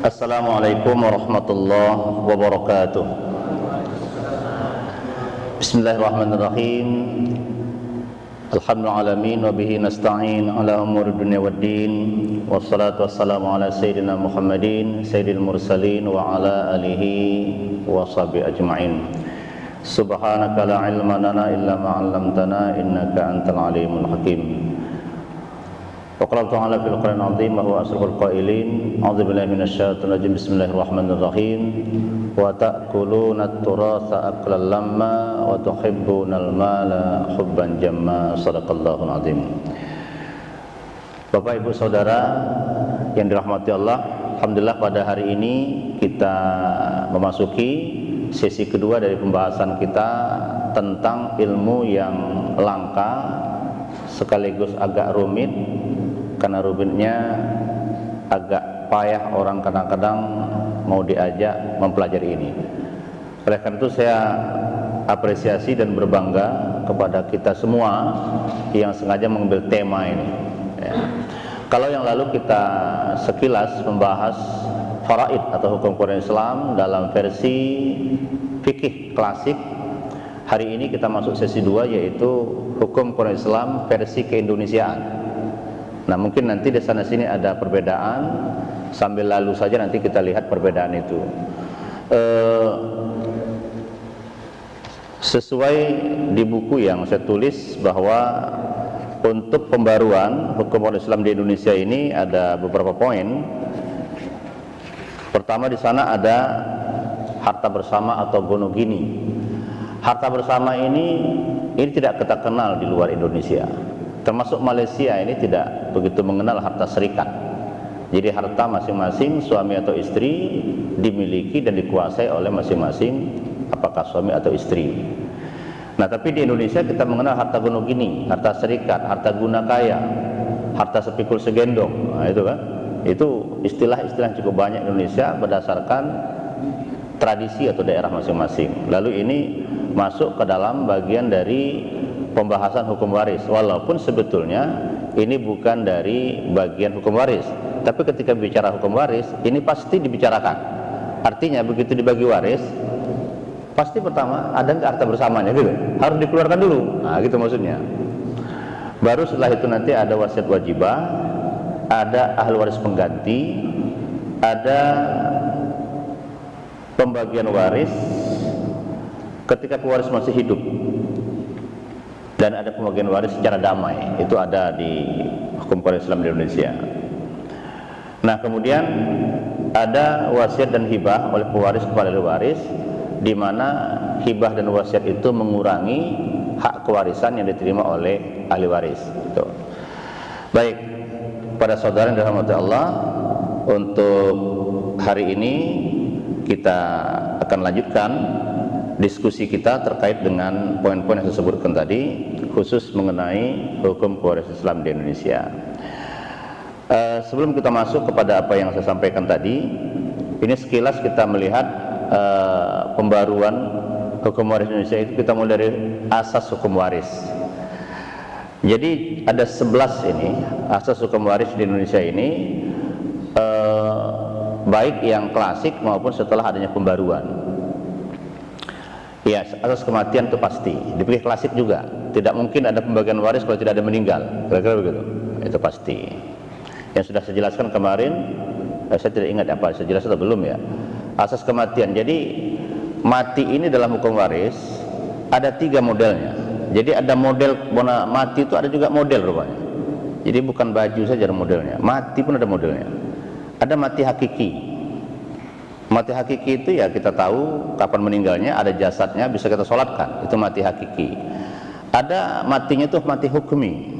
Assalamualaikum warahmatullahi wabarakatuh. Bismillahirrahmanirrahim. Alhamdulillahalamin wa bihi nasta'in ala umuri dunya waddin. Wassalatu wassalamu ala sayyidina Muhammadin sayyidil mursalin wa ala alihi wa sahbihi ajma'in. Subhanaka la ilma lana illa ma 'allamtana innaka antal alimul hakim. Wa qala ta'ala fil Qur'anil 'azim wa huwa asrul qailin a'udzu billahi minasyaitonir rajim bismillahirrahmanirrahim wa ta'kuluna at-turatsa aklan lamma wa tuhibbunal mala hubban jamma sadaqallahul 'azim. Bapak Ibu Saudara yang dirahmati Allah, alhamdulillah pada hari ini kita memasuki sesi kedua dari pembahasan kita tentang ilmu yang langka sekaligus agak rumit. Karena rumitnya agak payah orang kadang-kadang mau diajak mempelajari ini. Oleh karena itu saya apresiasi dan berbangga kepada kita semua yang sengaja mengambil tema ini ya. Kalau yang lalu kita sekilas membahas faraid atau hukum Quran Islam dalam versi fikih klasik, hari ini kita masuk sesi 2 yaitu hukum Quran Islam versi keindonesiaan. Nah, mungkin nanti di sana sini ada perbedaan, sambil lalu saja nanti kita lihat perbedaan itu. Sesuai di buku yang saya tulis bahwa untuk pembaruan hukum Islam di Indonesia ini ada beberapa poin. Pertama, di sana ada harta bersama atau gonogini. Harta bersama ini tidak kita kenal di luar Indonesia. Termasuk Malaysia ini tidak begitu mengenal harta serikat. Jadi harta masing-masing suami atau istri dimiliki dan dikuasai oleh masing-masing apakah suami atau istri. Nah, tapi di Indonesia kita mengenal harta gonogini, harta serikat, harta guna kaya, harta sepikul segendong. Nah, itu kan. Itu istilah-istilah yang cukup banyak di Indonesia berdasarkan tradisi atau daerah masing-masing. Lalu ini masuk ke dalam bagian dari pembahasan hukum waris, walaupun sebetulnya ini bukan dari bagian hukum waris, tapi ketika bicara hukum waris ini pasti dibicarakan. Artinya begitu dibagi waris pasti pertama ada nggak harta bersamanya gitu, harus dikeluarkan dulu. Nah, gitu maksudnya. Baru setelah itu nanti ada wasiat wajibah, ada ahli waris pengganti, ada pembagian waris ketika pewaris masih hidup, dan ada pembagian waris secara damai. Itu ada di hukum Quran Islam di Indonesia. Nah, kemudian ada wasiat dan hibah oleh pewaris kepada ahli waris, di mana hibah dan wasiat itu mengurangi hak kewarisan yang diterima oleh ahli waris. Gitu. Baik, pada saudara yang dirahmati Allah, untuk hari ini kita akan lanjutkan diskusi kita terkait dengan poin-poin yang saya sebutkan tadi, khusus mengenai hukum pewaris Islam di Indonesia. Sebelum kita masuk kepada apa yang saya sampaikan tadi, ini sekilas kita melihat pembaruan hukum waris Indonesia itu. Kita mulai dari asas hukum waris. Jadi ada 11 ini asas hukum waris di Indonesia ini, baik yang klasik maupun setelah adanya pembaruan. Ya, asas kematian itu pasti. Di fikih klasik juga tidak mungkin ada pembagian waris kalau tidak ada meninggal. Kira-kira begitu. Itu pasti. Yang sudah saya jelaskan kemarin, saya tidak ingat apa saya jelaskan atau belum ya. Asas kematian. Jadi mati ini dalam hukum waris ada 3 modelnya. Jadi ada model mati itu, ada juga model rupanya. Jadi bukan baju saja ada modelnya. Mati pun ada modelnya. Ada mati hakiki. Mati hakiki itu ya kita tahu kapan meninggalnya, ada jasadnya, bisa kita sholatkan, itu mati hakiki. Ada matinya itu mati hukmi,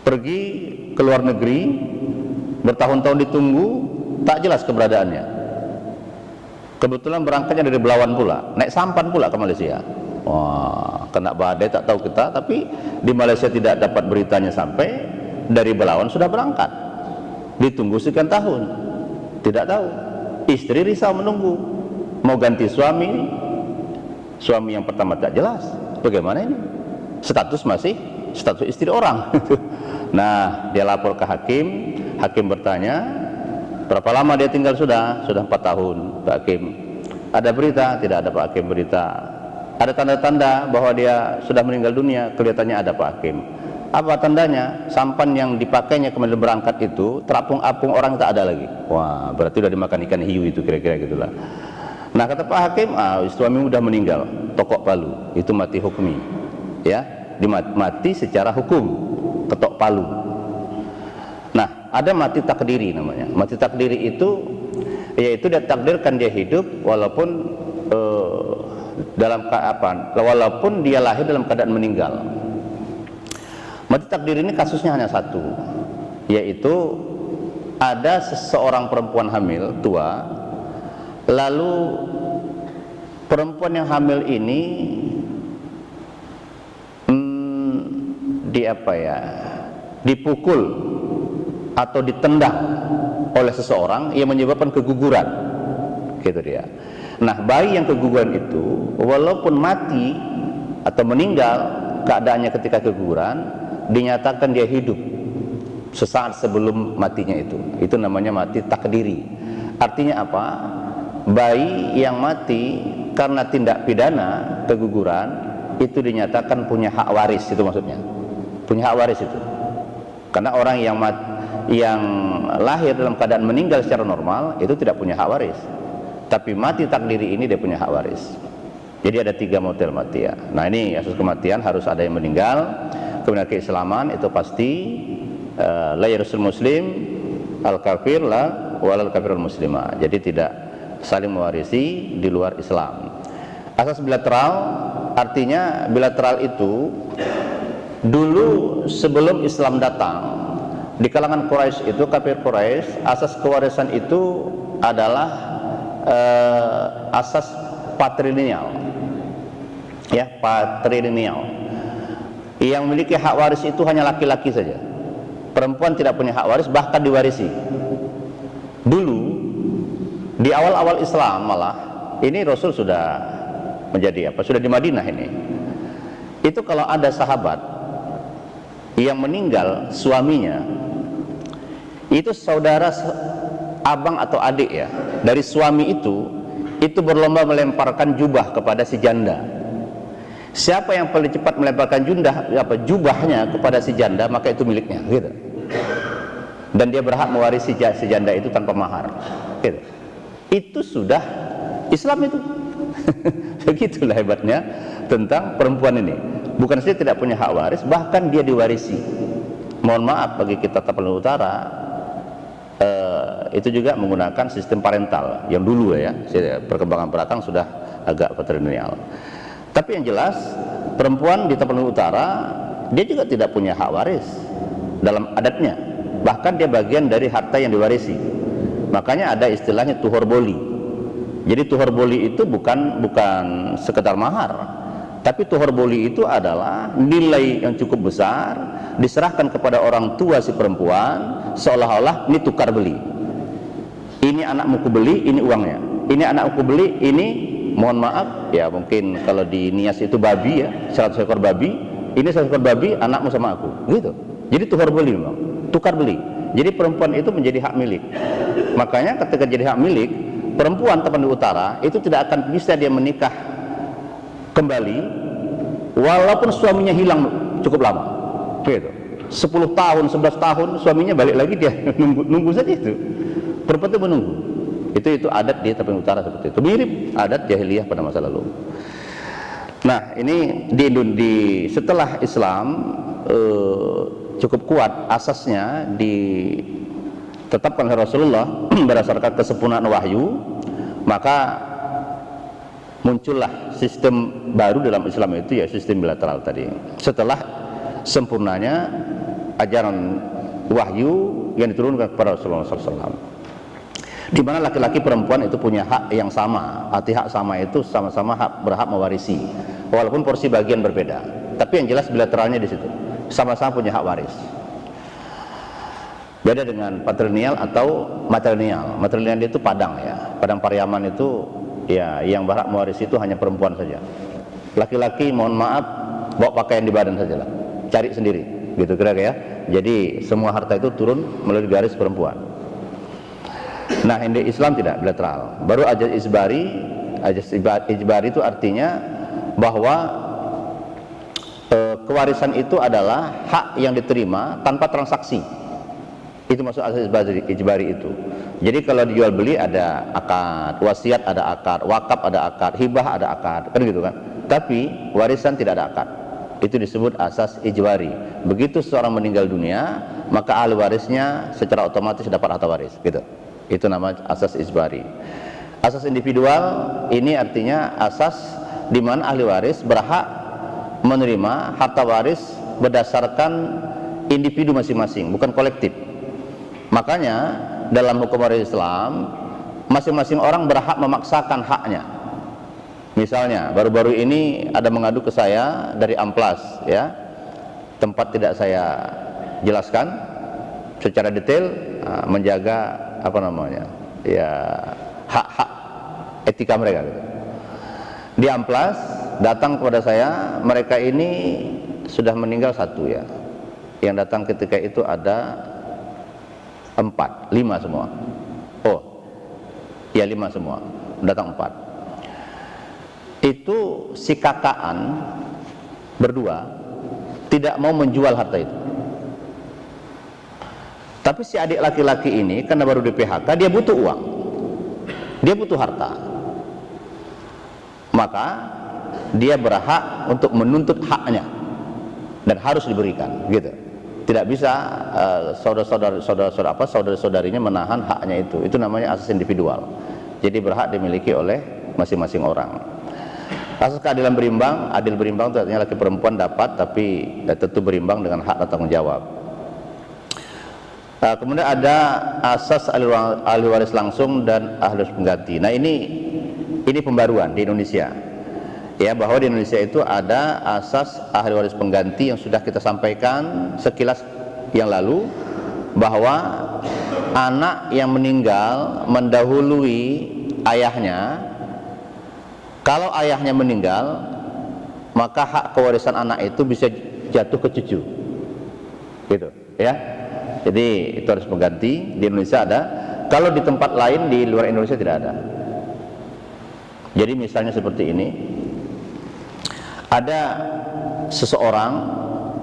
pergi ke luar negeri, bertahun-tahun ditunggu, tak jelas keberadaannya. Kebetulan berangkatnya dari Belawan pula, naik sampan pula ke Malaysia. Wah, kena badai tak tahu kita, tapi di Malaysia tidak dapat beritanya sampai, dari Belawan sudah berangkat, ditunggu sekian tahun, tidak tahu. Istri risau menunggu, mau ganti suami yang pertama tak jelas, bagaimana ini? Status masih status istri orang. Nah, dia lapor ke hakim, hakim bertanya, berapa lama dia tinggal? Sudah 4 tahun Pak Hakim. Ada berita? Tidak ada Pak Hakim berita. Ada tanda-tanda bahwa dia sudah meninggal dunia? Kelihatannya ada Pak Hakim. Apa tandanya? Sampan yang dipakainya kemudian berangkat itu terapung-apung, orang tak ada lagi. Wah, berarti sudah dimakan ikan hiu itu, kira-kira gitulah. Nah, kata Pak Hakim, suamimu sudah meninggal, tokok palu, itu mati hukmi, ya, mati secara hukum, ketok palu. Nah, ada mati takdiri namanya. Mati takdiri itu yaitu dia takdirkan dia hidup walaupun walaupun dia lahir dalam keadaan meninggal. Mati takdir ini kasusnya hanya satu, yaitu ada seseorang perempuan hamil tua, lalu perempuan yang hamil ini dipukul atau ditendang oleh seseorang yang menyebabkan keguguran, gitu dia. Nah, bayi yang keguguran itu walaupun mati atau meninggal keadaannya ketika keguguran, dinyatakan dia hidup sesaat sebelum matinya itu namanya mati takdiri. Artinya apa? Bayi yang mati karena tindak pidana keguguran itu dinyatakan punya hak waris, itu maksudnya, punya hak waris itu. Karena orang yang lahir dalam keadaan meninggal secara normal itu tidak punya hak waris, tapi mati takdiri ini dia punya hak waris. Jadi ada 3 model mati ya. Nah, ini kasus kematian harus ada yang meninggal. Kemudian keislaman itu pasti la yarsul muslim al kafir la walal kafirul muslimah. Jadi tidak saling mewarisi di luar Islam. Asas bilateral artinya bilateral itu dulu sebelum Islam datang di kalangan Quraisy itu, kafir Quraisy, asas kewarisan itu adalah asas patrilineal. Ya, patrilineal. Yang memiliki hak waris itu hanya laki-laki saja. Perempuan tidak punya hak waris, bahkan diwarisi. Dulu di awal-awal Islam malah ini Rasul sudah menjadi sudah di Madinah ini. Itu kalau ada sahabat yang meninggal suaminya, itu saudara abang atau adik ya dari suami itu berlomba melemparkan jubah kepada si janda. Siapa yang paling cepat melemparkan jubahnya kepada si janda, maka itu miliknya, gitu. Dan dia berhak mewarisi si janda itu tanpa mahar, gitu. Itu sudah Islam itu. Begitulah hebatnya tentang perempuan ini. Bukan saja tidak punya hak waris, bahkan dia diwarisi. Mohon maaf bagi kita Tapanuli Utara, itu juga menggunakan sistem parental yang dulu ya. Perkembangan belakang sudah agak patrilineal. Tapi yang jelas perempuan di Tapanuli Utara dia juga tidak punya hak waris dalam adatnya, bahkan dia bagian dari harta yang diwarisi. Makanya ada istilahnya tuhor boli. Jadi tuhor boli itu bukan sekedar mahar, tapi tuhor boli itu adalah nilai yang cukup besar diserahkan kepada orang tua si perempuan, seolah-olah ini tukar beli. Ini anakmu ku beli, ini uangnya. Ini anakku beli, ini mohon maaf ya, mungkin kalau di Nias itu babi ya, 100 ekor babi, ini 100 ekor babi anakmu sama aku, gitu. Jadi tukar beli memang, tukar beli. Jadi perempuan itu menjadi hak milik. Makanya ketika jadi hak milik, perempuan Tapanuli Utara itu tidak akan bisa dia menikah kembali walaupun suaminya hilang cukup lama, gitu. 10 tahun, 11 tahun suaminya balik lagi, dia nunggu saja itu. Perempuan itu menunggu. Itu adat di Tapanuli Utara seperti itu, mirip adat jahiliyah pada masa lalu. Nah, ini di setelah Islam cukup kuat asasnya ditetapkan oleh Rasulullah berdasarkan kesempurnaan wahyu, maka muncullah sistem baru dalam Islam itu, ya sistem bilateral tadi. Setelah sempurnanya ajaran wahyu yang diturunkan kepada Rasulullah SAW, di mana laki-laki perempuan itu punya hak yang sama. Arti hak sama itu sama-sama berhak mewarisi, walaupun porsi bagian berbeda. Tapi yang jelas bilateralnya di situ, sama-sama punya hak waris. Beda dengan patrilineal atau matrilineal. Matrilineal itu padang ya, padang Pariaman itu ya, yang berhak mewarisi itu hanya perempuan saja. Laki-laki mohon maaf bawa pakaian di badan saja lah, cari sendiri, gitu kira-kira ya. Jadi semua harta itu turun melalui garis perempuan. Nah, di Islam tidak bilateral. Baru ajaz ijbari itu artinya bahwa kewarisan itu adalah hak yang diterima tanpa transaksi. Itu maksud ajaz ijbari itu. Jadi kalau dijual beli ada akad, wasiat ada akad, wakaf ada akad, hibah ada akad, kan gitu kan. Tapi warisan tidak ada akad. Itu disebut asas ijbari. Begitu seorang meninggal dunia, maka ahli warisnya secara otomatis dapat harta waris, gitu. Itu nama asas ijbari. Asas individual ini artinya asas di mana ahli waris berhak menerima harta waris berdasarkan individu masing-masing, bukan kolektif. Makanya dalam hukum waris Islam, masing-masing orang berhak memaksakan haknya. Misalnya baru-baru ini ada mengadu ke saya dari Amplas, ya, tempat tidak saya jelaskan secara detail, menjaga apa namanya, ya, hak-hak etika mereka gitu. Di Amplas datang kepada saya, mereka ini sudah meninggal satu, ya, yang datang ketika itu ada 4, 5 semua. Oh ya, 5 semua, datang 4. Itu si kakaan berdua tidak mau menjual harta itu. Tapi si adik laki-laki ini karena baru di PHK, dia butuh uang, dia butuh harta, maka dia berhak untuk menuntut haknya dan harus diberikan, gitu. Tidak bisa saudara-saudarinya menahan haknya itu. Itu namanya asas individual. Jadi berhak dimiliki oleh masing-masing orang. Asas keadilan berimbang, adil berimbang itu artinya laki perempuan dapat, tapi tentu berimbang dengan hak dan tanggung jawab. Kemudian ada asas ahli waris langsung dan ahli waris pengganti. Nah, ini pembaruan di Indonesia, ya, bahwa di Indonesia itu ada asas ahli waris pengganti yang sudah kita sampaikan sekilas yang lalu, bahwa anak yang meninggal mendahului ayahnya. Kalau ayahnya meninggal, maka hak kewarisan anak itu bisa jatuh ke cucu, gitu, ya. Jadi itu harus pengganti. Di Indonesia ada. Kalau di tempat lain di luar Indonesia tidak ada. Jadi misalnya seperti ini, ada seseorang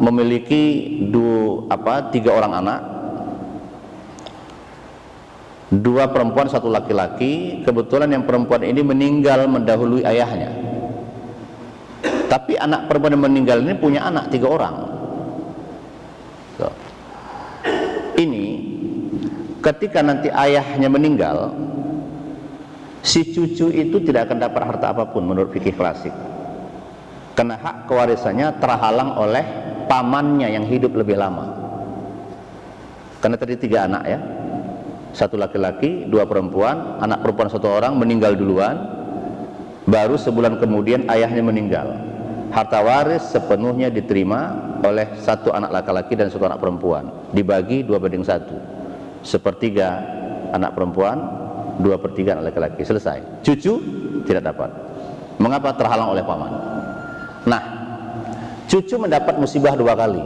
memiliki 3 orang anak, 2 perempuan 1 laki-laki. Kebetulan yang perempuan ini meninggal mendahului ayahnya, tapi anak perempuan yang meninggal ini punya anak 3 orang. Ini ketika nanti ayahnya meninggal, si cucu itu tidak akan dapat harta apapun menurut fikih klasik, karena hak kewarisannya terhalang oleh pamannya yang hidup lebih lama. Karena tadi 3 anak, ya, 1 laki-laki, 2 perempuan. Anak perempuan 1 orang meninggal duluan, baru sebulan kemudian ayahnya meninggal. Harta waris sepenuhnya diterima oleh 1 anak laki-laki dan 1 anak perempuan, dibagi 2/1. 1/3 anak perempuan, 2/3 anak laki-laki. Selesai. Cucu tidak dapat. Mengapa? Terhalang oleh paman. Nah, cucu mendapat musibah 2 kali.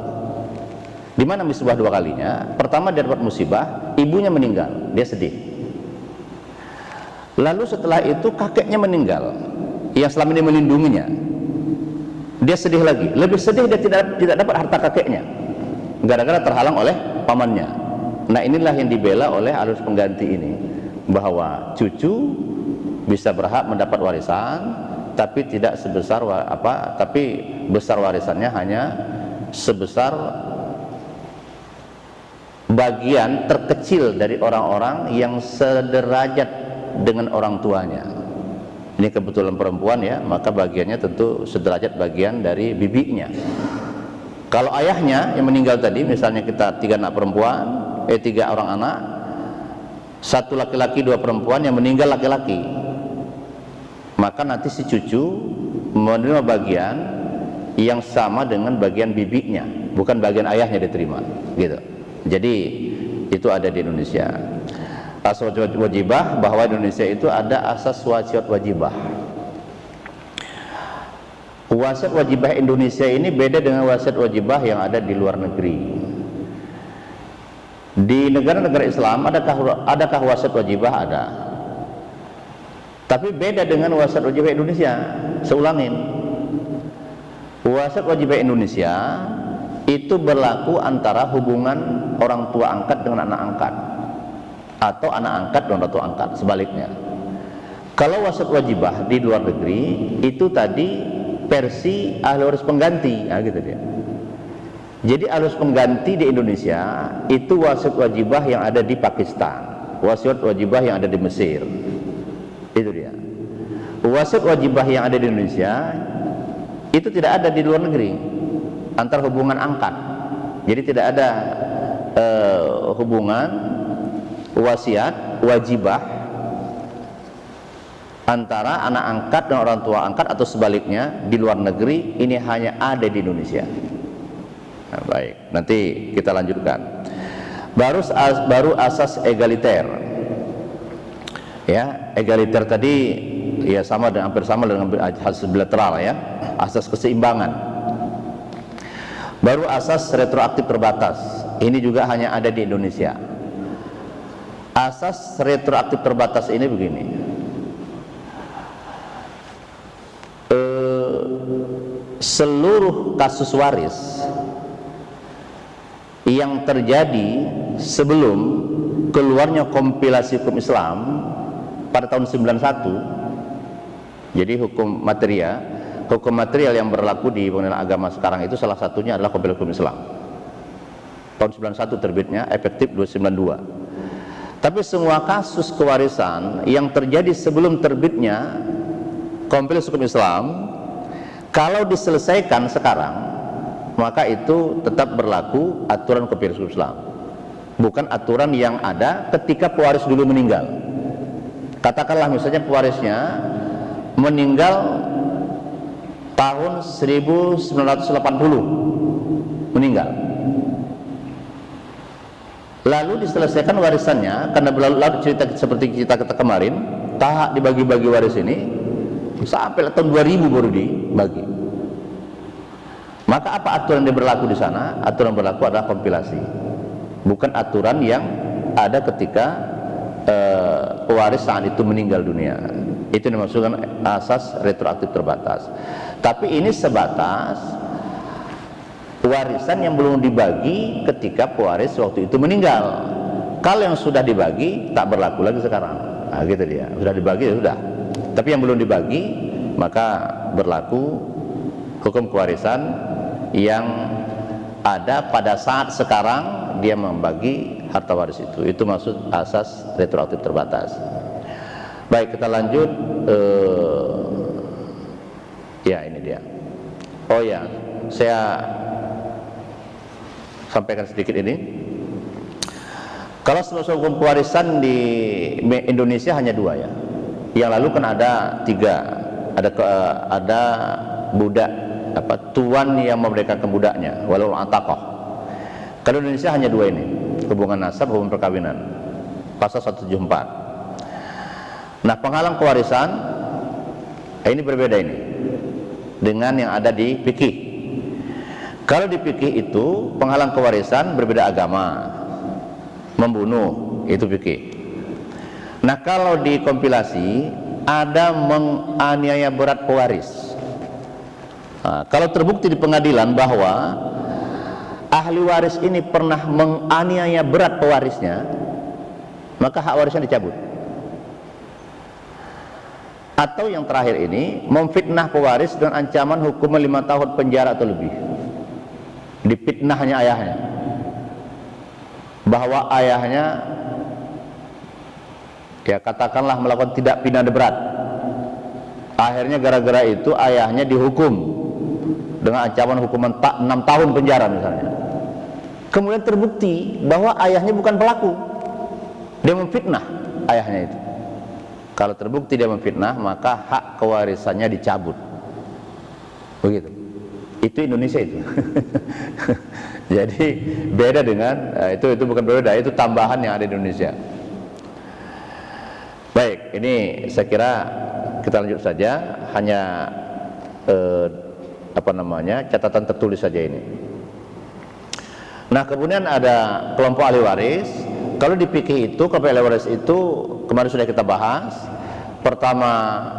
Di mana musibah 2 kalinya? Pertama, dia dapat musibah, ibunya meninggal, dia sedih. Lalu setelah itu kakeknya meninggal, yang selama ini melindunginya, dia sedih lagi. Lebih sedih, dia tidak dapat harta kakeknya, gara-gara terhalang oleh pamannya. Nah, inilah yang dibela oleh ahli waris pengganti ini, bahwa cucu bisa berhak mendapat warisan, tapi tidak sebesar tapi besar warisannya hanya sebesar bagian terkecil dari orang-orang yang sederajat dengan orang tuanya. Ini kebetulan perempuan, ya, maka bagiannya tentu sederajat bagian dari bibinya. Kalau ayahnya yang meninggal tadi, misalnya kita 3 anak perempuan, 3 orang anak, 1 laki-laki 2 perempuan, yang meninggal laki-laki, maka nanti si cucu menerima bagian yang sama dengan bagian bibinya, bukan bagian ayahnya diterima, gitu. Jadi itu ada di Indonesia. Asas wajibah, bahwa di Indonesia itu ada asas wasiat wajibah. Wasiat wajibah Indonesia ini beda dengan wasiat wajibah yang ada di luar negeri. Di negara-negara Islam adakah wasiat wajibah? Ada. Tapi beda dengan wasiat wajibah Indonesia. Seulangin, wasiat wajibah Indonesia itu berlaku antara hubungan orang tua angkat dengan anak angkat, atau anak angkat dengan orang tua angkat, sebaliknya. Kalau wasiat wajibah di luar negeri itu tadi versi ahli waris pengganti, nah gitu dia. Jadi ahli waris pengganti di Indonesia itu wasiat wajibah yang ada di Pakistan, wasiat wajibah yang ada di Mesir. Itu dia. Wasiat wajibah yang ada di Indonesia itu tidak ada di luar negeri, antar hubungan angkat. Jadi tidak ada hubungan wasiat wajibah antara anak angkat dan orang tua angkat, atau sebaliknya di luar negeri. Ini hanya ada di Indonesia. Nah, baik, nanti kita lanjutkan. Baru asas egaliter. Ya, egaliter tadi ya hampir sama dengan asas bilateral ya, asas keseimbangan. Baru asas retroaktif terbatas. Ini juga hanya ada di Indonesia. Asas retroaktif terbatas ini begini. Seluruh kasus waris yang terjadi sebelum keluarnya kompilasi hukum Islam pada tahun 91, jadi hukum material yang berlaku di pengadilan agama sekarang itu salah satunya adalah kompilasi hukum Islam. Tahun 91 terbitnya, efektif 292. Tapi semua kasus kewarisan yang terjadi sebelum terbitnya kompilasi hukum Islam, kalau diselesaikan sekarang, maka itu tetap berlaku aturan kompilasi hukum Islam, bukan aturan yang ada ketika pewaris dulu meninggal. Katakanlah misalnya pewarisnya meninggal tahun 1980, meninggal, lalu diselesaikan warisannya karena berlalu cerita seperti kita kemarin, tahap dibagi-bagi waris ini sampai tahun 2000 baru dibagi. Maka apa aturan yang berlaku di sana? Aturan berlaku adalah kompilasi, bukan aturan yang ada ketika pewaris saat itu meninggal dunia. Itu dimaksudkan asas retroaktif terbatas. Tapi ini sebatas warisan yang belum dibagi ketika pewaris waktu itu meninggal. Kalau yang sudah dibagi tak berlaku lagi sekarang. Nah, gitu dia. Sudah dibagi ya sudah. Tapi yang belum dibagi maka berlaku hukum kewarisan yang ada pada saat sekarang dia membagi harta waris itu. Itu maksud asas retroaktif terbatas. Baik, kita lanjut. Ya, ini dia. Oh ya, saya sampaikan sedikit ini. Kalau selesai hukum kewarisan di Indonesia hanya 2 ya. Yang lalu kan ada 3. Ada budak, tuan yang memerdekakan budaknya, walau antaqah. Kalau Indonesia hanya 2 ini, hubungan nasab, hubungan perkawinan, pasal 174. Nah, penghalang kewarisan ini berbeda ini dengan yang ada di fikih. Kalau di fikih itu penghalang kewarisan berbeda agama, membunuh, itu fikih. Nah, kalau di kompilasi ada menganiaya berat pewaris. Nah, kalau terbukti di pengadilan bahwa ahli waris ini pernah menganiaya berat pewarisnya, maka hak warisnya dicabut. Atau yang terakhir ini, memfitnah pewaris dengan ancaman hukuman 5 tahun penjara atau lebih. Difitnahnya ayahnya, bahwa ayahnya ya katakanlah melakukan tidak pidana berat. Akhirnya gara-gara itu ayahnya dihukum dengan ancaman hukuman 6 tahun penjara misalnya. Kemudian terbukti bahwa ayahnya bukan pelaku, dia memfitnah ayahnya itu. Kalau terbukti dia memfitnah, maka hak kewarisannya dicabut. Begitu. Itu Indonesia itu. Jadi beda dengan itu bukan berbeda, itu tambahan yang ada di Indonesia. Baik, ini saya kira kita lanjut saja, hanya catatan tertulis saja ini. Nah, kemudian ada kelompok ahli waris. Kalau di fikih itu, kelompok ahli waris itu kemarin sudah kita bahas. Pertama,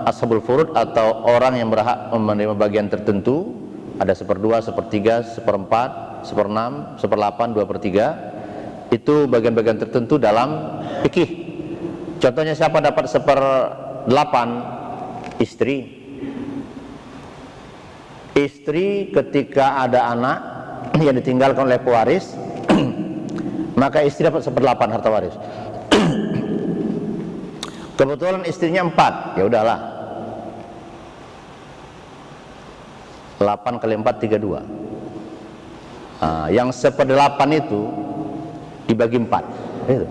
ashabul furud atau orang yang berhak menerima bagian tertentu, ada 1/2, 1/3, 1/4, 1/6, 1/8, 2/3. Itu bagian-bagian tertentu dalam fikih. Contohnya siapa dapat 1/8? Istri. Istri ketika ada anak yang ditinggalkan oleh pewaris, maka istri dapat 1/8 harta waris. Kebetulan istrinya 4, ya udahlah. 8 kali 4 32. Nah, yang 1/8 itu dibagi 4. Itu.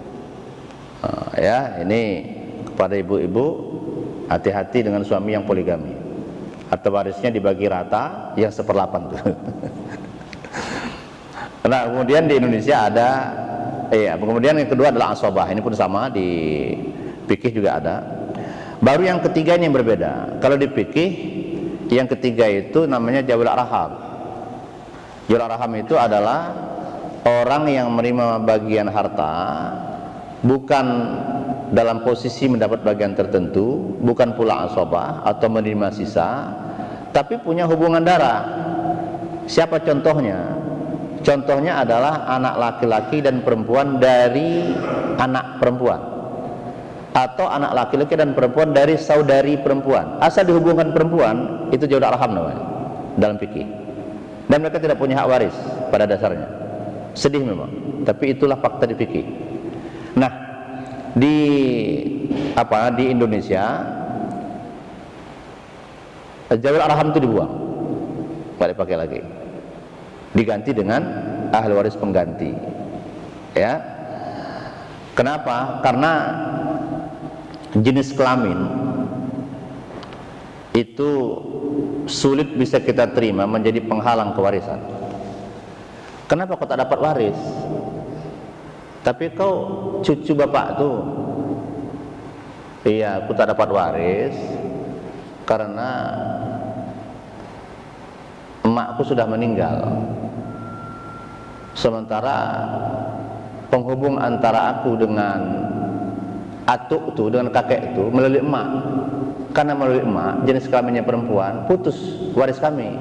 Nah, ya, ini kepada ibu-ibu, hati-hati dengan suami yang poligami. Harta warisnya dibagi rata, yang 1/8 tuh. Nah, kemudian di Indonesia ada, kemudian yang kedua adalah asobah. Ini pun sama, di fikih juga ada. Baru yang ketiga ini yang berbeda. Kalau di fikih, yang ketiga itu namanya jawil arham. Jawil arham itu adalah orang yang menerima bagian harta bukan dalam posisi mendapat bagian tertentu, bukan pula asobah atau menerima sisa, tapi punya hubungan darah. Siapa contohnya? Contohnya adalah anak laki-laki dan perempuan dari anak perempuan, atau anak laki-laki dan perempuan dari saudari perempuan. Asal dihubungkan perempuan, itu jawil arham namanya dalam fikih. Dan mereka tidak punya hak waris pada dasarnya. Sedih memang, tapi itulah fakta di fikih. Nah, di Indonesia jawil arham itu dibuang, tidak dipakai lagi, diganti dengan ahli waris pengganti. Ya, kenapa? Karena jenis kelamin itu sulit bisa kita terima menjadi penghalang kewarisan. Kenapa kau tak dapat waris? Tapi kau cucu bapak tuh. Iya, aku tak dapat waris karena emakku sudah meninggal. Sementara penghubung antara aku dengan atuk itu, dengan kakek itu melalui emak. Karena melalui emak, jenis kelaminnya perempuan, putus waris kami.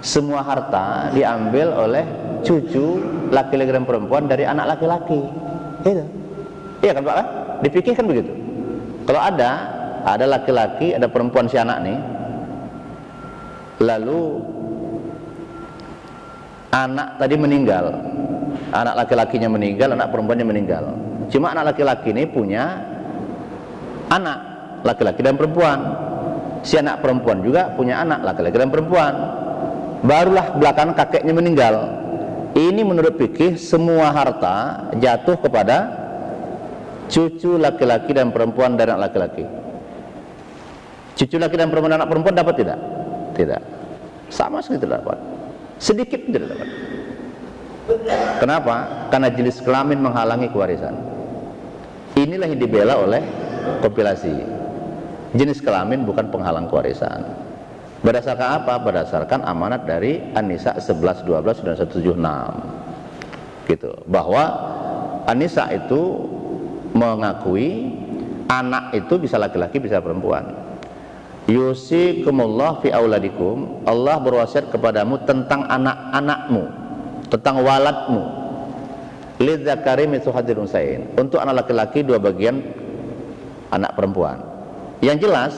Semua harta diambil oleh cucu laki-laki dan perempuan dari anak laki-laki. Gitu. Iya kan Pak? Kan? Dipikir kan begitu. Kalau ada laki-laki, ada perempuan si anak nih, lalu anak tadi meninggal, anak laki-lakinya meninggal, anak perempuannya meninggal. Cuma anak laki-laki ini punya anak laki-laki dan perempuan. Si anak perempuan juga punya anak laki-laki dan perempuan. Barulah belakangan kakeknya meninggal. Ini menurut fikih semua harta jatuh kepada cucu laki-laki dan perempuan dan anak laki-laki. Cucu laki dan perempuan dan anak perempuan dapat tidak? Tidak. Sama sekali tidak dapat. Sedikit tidak dapat. Kenapa? Karena jenis kelamin menghalangi kewarisan. Inilah yang dibela oleh kompilasi. Jenis kelamin bukan penghalang kewarisan. Berdasarkan apa? Berdasarkan amanat dari An-Nisa 11, 12 dan 176. Gitu. Bahwa An-Nisa itu mengakui anak itu bisa laki-laki bisa perempuan. Yusikumullah fi auladikum. Allah berwasiat kepadamu tentang anak-anakmu, tentang waladmu. Lidzakari mithlu hadzil unsayain. Untuk anak laki-laki 2 bagian anak perempuan. Yang jelas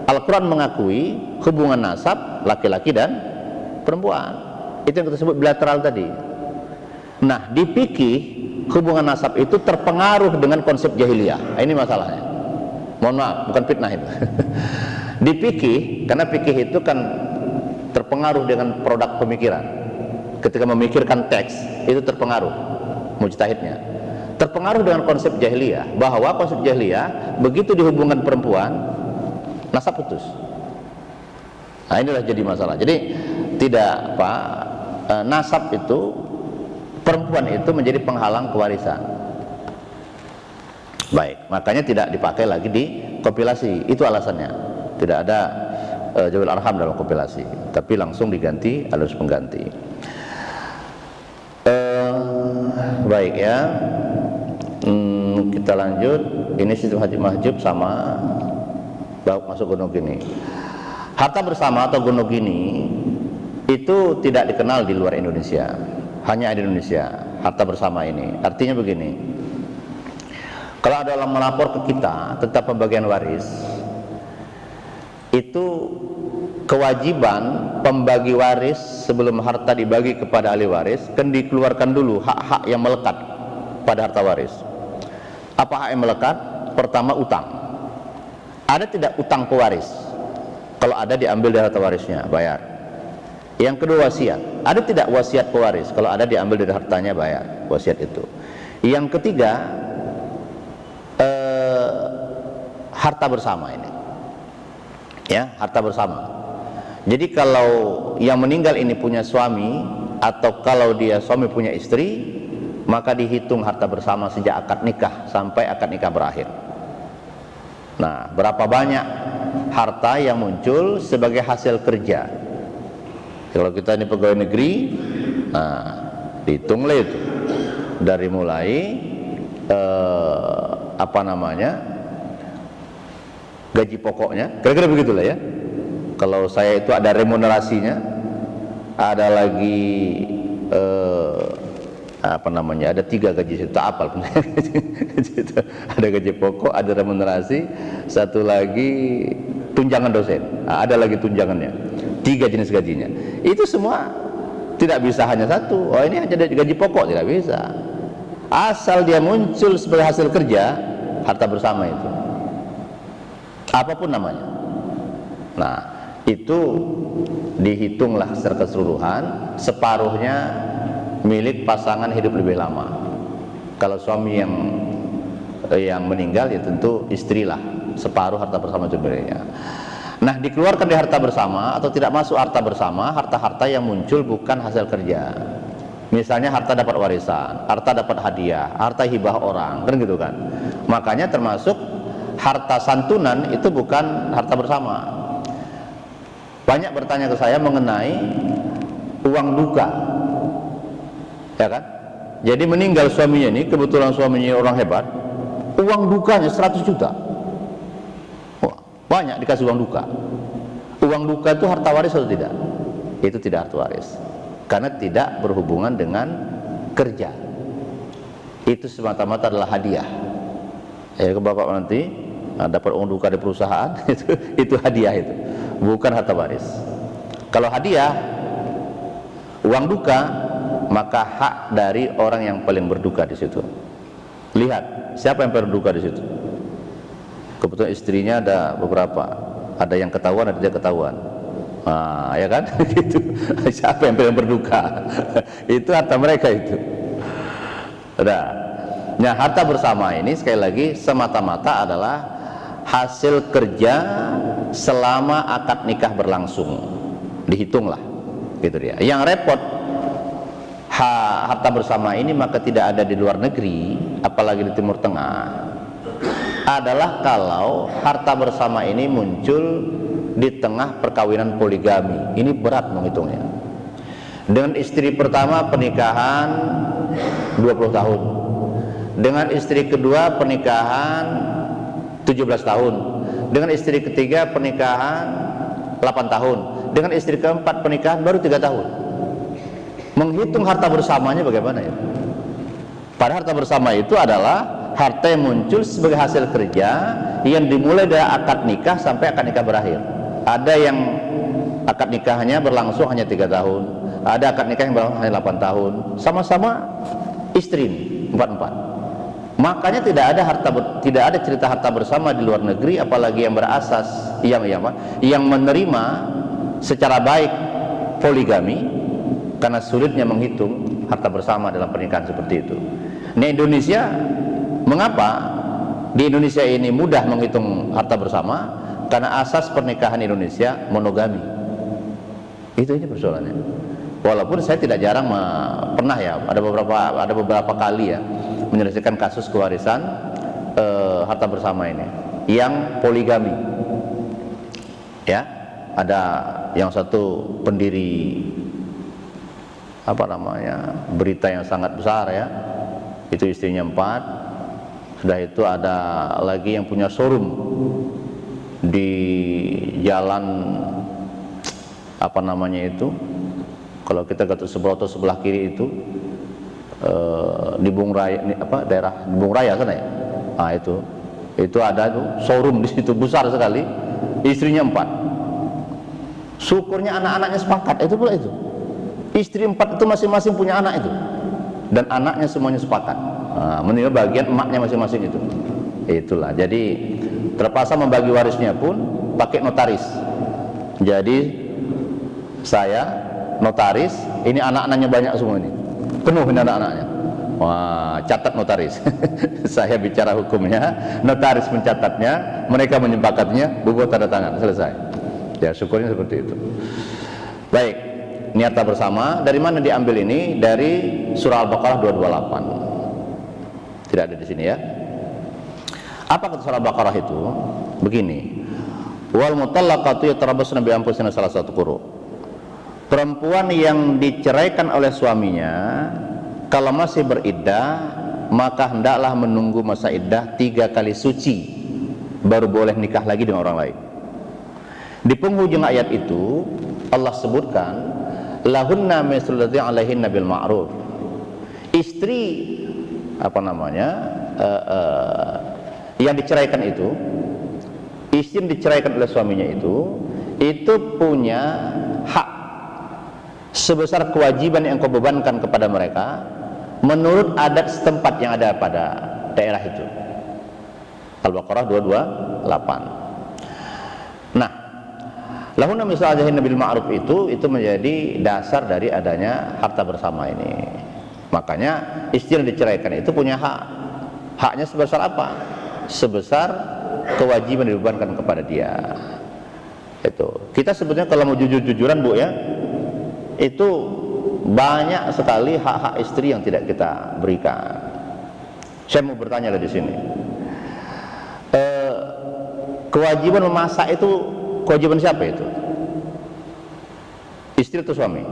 Al-Quran mengakui hubungan nasab laki-laki dan perempuan. Itu yang kita sebut bilateral tadi. Nah, di fikih hubungan nasab itu terpengaruh dengan konsep jahiliyah. Nah, ini masalahnya. Mohon maaf, bukan fitnah itu. Di fikih, karena fikih itu kan terpengaruh dengan produk pemikiran. Ketika memikirkan teks, itu terpengaruh mujtahidnya. Terpengaruh dengan konsep jahiliyah, bahwa konsep jahiliyah begitu dihubungkan perempuan, nasab putus. Nah, inilah jadi masalah. Jadi tidak nasab itu, perempuan itu menjadi penghalang kewarisan. Baik, makanya tidak dipakai lagi di kompilasi. Itu alasannya. Tidak ada jawil arham dalam kompilasi, tapi langsung diganti alus pengganti. baik ya. Kita lanjut. Ini sistem Haji Mahjub sama masuk Gunung Gini. Harta bersama atau Gunung Gini itu tidak dikenal di luar Indonesia, hanya di Indonesia. Harta bersama ini artinya begini: kalau ada orang melapor ke kita tentang pembagian waris, itu kewajiban pembagi waris sebelum harta dibagi kepada ahli waris kan dikeluarkan dulu hak-hak yang melekat pada harta waris. Apa hak yang melekat? Pertama, utang. Ada tidak utang pewaris? Kalau ada, diambil dari harta warisnya, bayar. Yang kedua, wasiat. Ada tidak wasiat pewaris? Kalau ada, diambil dari hartanya, bayar wasiat itu. Yang ketiga, harta bersama ini, ya, harta bersama. Jadi kalau yang meninggal ini punya suami, atau kalau dia suami punya istri, maka dihitung harta bersama sejak akad nikah sampai akad nikah berakhir. Nah, berapa banyak harta yang muncul sebagai hasil kerja? Kalau kita ini pegawai negeri, nah, dihitunglah itu dari mulai gaji pokoknya, kira-kira begitulah ya. Kalau saya itu ada remunerasinya, ada lagi ada 3 gaji, saya tak apal. Ada gaji pokok, ada remunerasi, satu lagi tunjangan dosen, ada lagi tunjangannya, 3 jenis gajinya. Itu semua tidak bisa hanya satu. Oh, ini hanya gaji pokok, tidak bisa. Asal dia muncul sebagai hasil kerja, harta bersama itu, apapun namanya. Nah, itu dihitunglah secara keseluruhan, separuhnya milik pasangan hidup lebih lama. Kalau suami yang meninggal, ya tentu istrilah separuh harta bersama itu miliknya. Nah, dikeluarkan dari harta bersama atau tidak masuk harta bersama harta-harta yang muncul bukan hasil kerja. Misalnya harta dapat warisan, harta dapat hadiah, harta hibah orang, kan gitu kan. Makanya termasuk harta santunan itu bukan harta bersama. Banyak bertanya ke saya mengenai uang duka, ya kan? Jadi meninggal suaminya ini, kebetulan suaminya orang hebat, uang dukanya 100 juta. Wah, banyak dikasih uang duka. Uang duka itu harta waris atau tidak? Itu tidak harta waris, karena tidak berhubungan dengan kerja. Itu semata-mata adalah hadiah. Ya, ke bapak nanti dapat uang duka di perusahaan, itu hadiah, itu bukan harta waris. Kalau hadiah, uang duka, maka hak dari orang yang paling berduka di situ. Lihat siapa yang paling berduka di situ. Kebetulan istrinya ada beberapa, ada yang ketahuan, ada yang tidak ketahuan. Nah, ya kan? Gitu. Siapa yang paling berduka? Itu harta mereka itu. Nah, harta bersama ini sekali lagi semata-mata adalah hasil kerja selama akad nikah berlangsung. Dihitunglah, gitu dia. Yang repot harta bersama ini maka tidak ada di luar negeri, apalagi di Timur Tengah, adalah kalau harta bersama ini muncul di tengah perkawinan poligami. Ini berat menghitungnya. Dengan istri pertama pernikahan 20 tahun, dengan istri kedua pernikahan 17 tahun, dengan istri ketiga pernikahan 8 tahun, dengan istri keempat pernikahan baru 3 tahun. Menghitung harta bersamanya bagaimana ya? Pada harta bersama itu adalah harta yang muncul sebagai hasil kerja yang dimulai dari akad nikah sampai akad nikah berakhir. Ada yang akad nikahnya berlangsung hanya 3 tahun, ada akad nikah yang berlangsung hanya 8 tahun, sama-sama istri 4-4. Makanya tidak ada cerita harta bersama di luar negeri, apalagi yang berasas yang menerima secara baik poligami, karena sulitnya menghitung harta bersama dalam pernikahan seperti itu. Di Indonesia, mengapa di Indonesia ini mudah menghitung harta bersama? Karena asas pernikahan Indonesia monogami. Ini persoalannya. Walaupun saya tidak jarang pernah ya, ada beberapa kali ya menyelesaikan kasus kewarisan harta bersama ini yang poligami. Ya, ada yang satu pendiri berita yang sangat besar ya, itu istrinya 4. Sudah itu ada lagi yang punya showroom di jalan apa namanya itu, kalau kita Gatot Subroto sebelah kiri itu, di Bung Raya, daerah Bung Raya sana ya. Nah itu ada tuh showroom di situ besar sekali, istrinya 4. Syukurnya anak-anaknya sepakat, itu pula itu. Istri 4 itu masing-masing punya anak itu, dan anaknya semuanya sepakat. Menerima bagian emaknya masing-masing itu. Itulah. Jadi terpaksa membagi warisnya pun pakai notaris. Jadi saya notaris, ini anak-anaknya banyak semua ini. Penuh ini anak-anaknya. Wah, catat notaris. Saya bicara hukumnya, notaris mencatatnya, mereka menyepakatinya, bubuh tanda tangan, selesai. Ya, syukurnya seperti itu. Baik, ini harta bersama. Dari mana diambil ini? Dari surah Al-Baqarah 228. Tidak ada di sini ya. Apa kata surah Al-Baqarah itu? Begini. Wal mutallaqatu yatarabbasna bi anfusihinna salah satu quru. Perempuan yang diceraikan oleh suaminya kalau masih beriddah, maka hendaklah menunggu masa iddah 3 kali suci, baru boleh nikah lagi dengan orang lain. Di penghujung ayat itu Allah sebutkan lahunna mislu alladzi 'alaihinna bil ma'ruf. Istri yang diceraikan itu, istri yang diceraikan oleh suaminya itu punya hak sebesar kewajiban yang kau bebankan kepada mereka menurut adat setempat yang ada pada daerah itu. Al-Baqarah 228. Nah, lahunna mislu alladzi bil ma'ruf itu menjadi dasar dari adanya harta bersama ini. Makanya istri yang diceraikan itu punya hak. Haknya sebesar apa? Sebesar kewajiban yang dibebankan kepada dia. Itu. Kita sebetulnya kalau mau jujur-jujuran Bu ya, itu banyak sekali hak-hak istri yang tidak kita berikan. Saya mau bertanya di sini. Kewajiban memasak itu kewajiban siapa itu? Istri atau suami?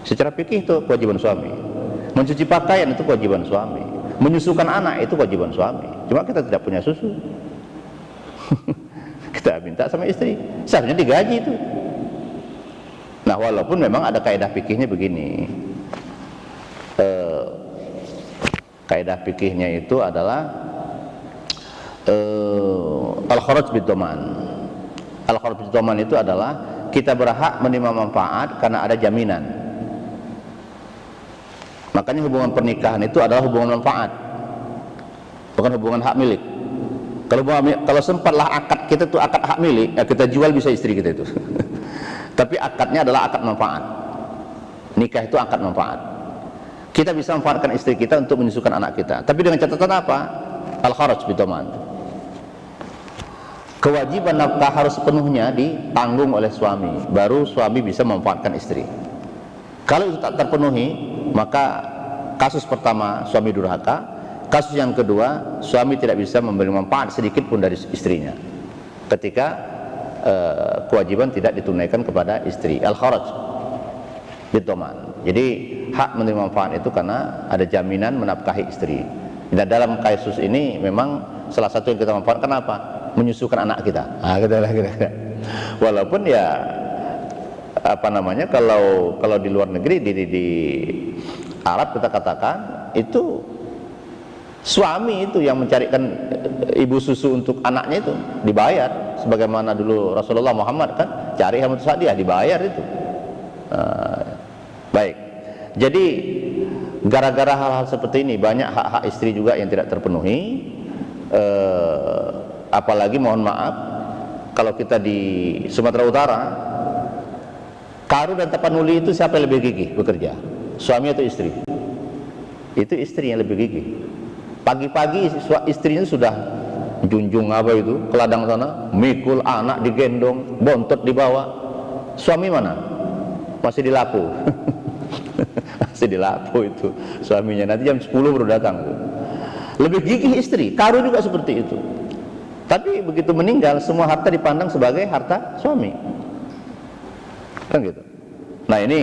Secara fikih itu kewajiban suami. Mencuci pakaian itu kewajiban suami. Menyusukan anak itu kewajiban suami. Cuma kita tidak punya susu. Kita minta sama istri. Seharusnya digaji itu. Nah, walaupun memang ada kaidah fikihnya begini. Kaidah fikihnya itu adalah al-kharaj bid-dhaman. Al-kharaj bid-dhaman itu adalah kita berhak menerima manfaat karena ada jaminan. Makanya hubungan pernikahan itu adalah hubungan manfaat, bukan hubungan hak milik. Kalau sempatlah akad kita itu akad hak milik, ya kita jual bisa istri kita itu. Tapi akadnya adalah akad manfaat. Nikah itu akad manfaat. Kita bisa manfaatkan istri kita untuk menyusukan anak kita. Tapi dengan catatan apa? Al-kharaj bid-dhaman. Kewajiban nafkah harus sepenuhnya ditanggung oleh suami, baru suami bisa memanfaatkan istri. Kalau itu tak terpenuhi, maka kasus pertama suami durhaka, kasus yang kedua suami tidak bisa memberi manfaat sedikit pun dari istrinya ketika kewajiban tidak ditunaikan kepada istri. Al-kharaj bid-dhaman. Jadi hak menerima manfaat itu karena ada jaminan menafkahi istri. Dan dalam kasus ini memang salah satu yang kita manfaatkan apa? Menyusukan anak kita. Kira-kira. Walaupun ya kalau di luar negeri di Arab kita katakan itu suami itu yang mencarikan ibu susu untuk anaknya itu dibayar, sebagaimana dulu Rasulullah Muhammad kan cari Hamad Sa'diyah dibayar itu. Baik. Jadi gara-gara hal-hal seperti ini banyak hak-hak istri juga yang tidak terpenuhi. Apalagi mohon maaf kalau kita di Sumatera Utara, Karu dan Tapanuli itu siapa yang lebih gigih bekerja? Suami atau istri? Itu istri yang lebih gigih. Pagi-pagi istrinya sudah junjung ke ladang sana, mikul anak digendong, bontot dibawa. Suami mana? Masih di Lapu. Masih di Lapu itu suaminya. Nanti jam 10 baru datang. Lebih gigih istri. Karu juga seperti itu. Tapi begitu meninggal, semua harta dipandang sebagai harta suami. Kan gitu. Nah ini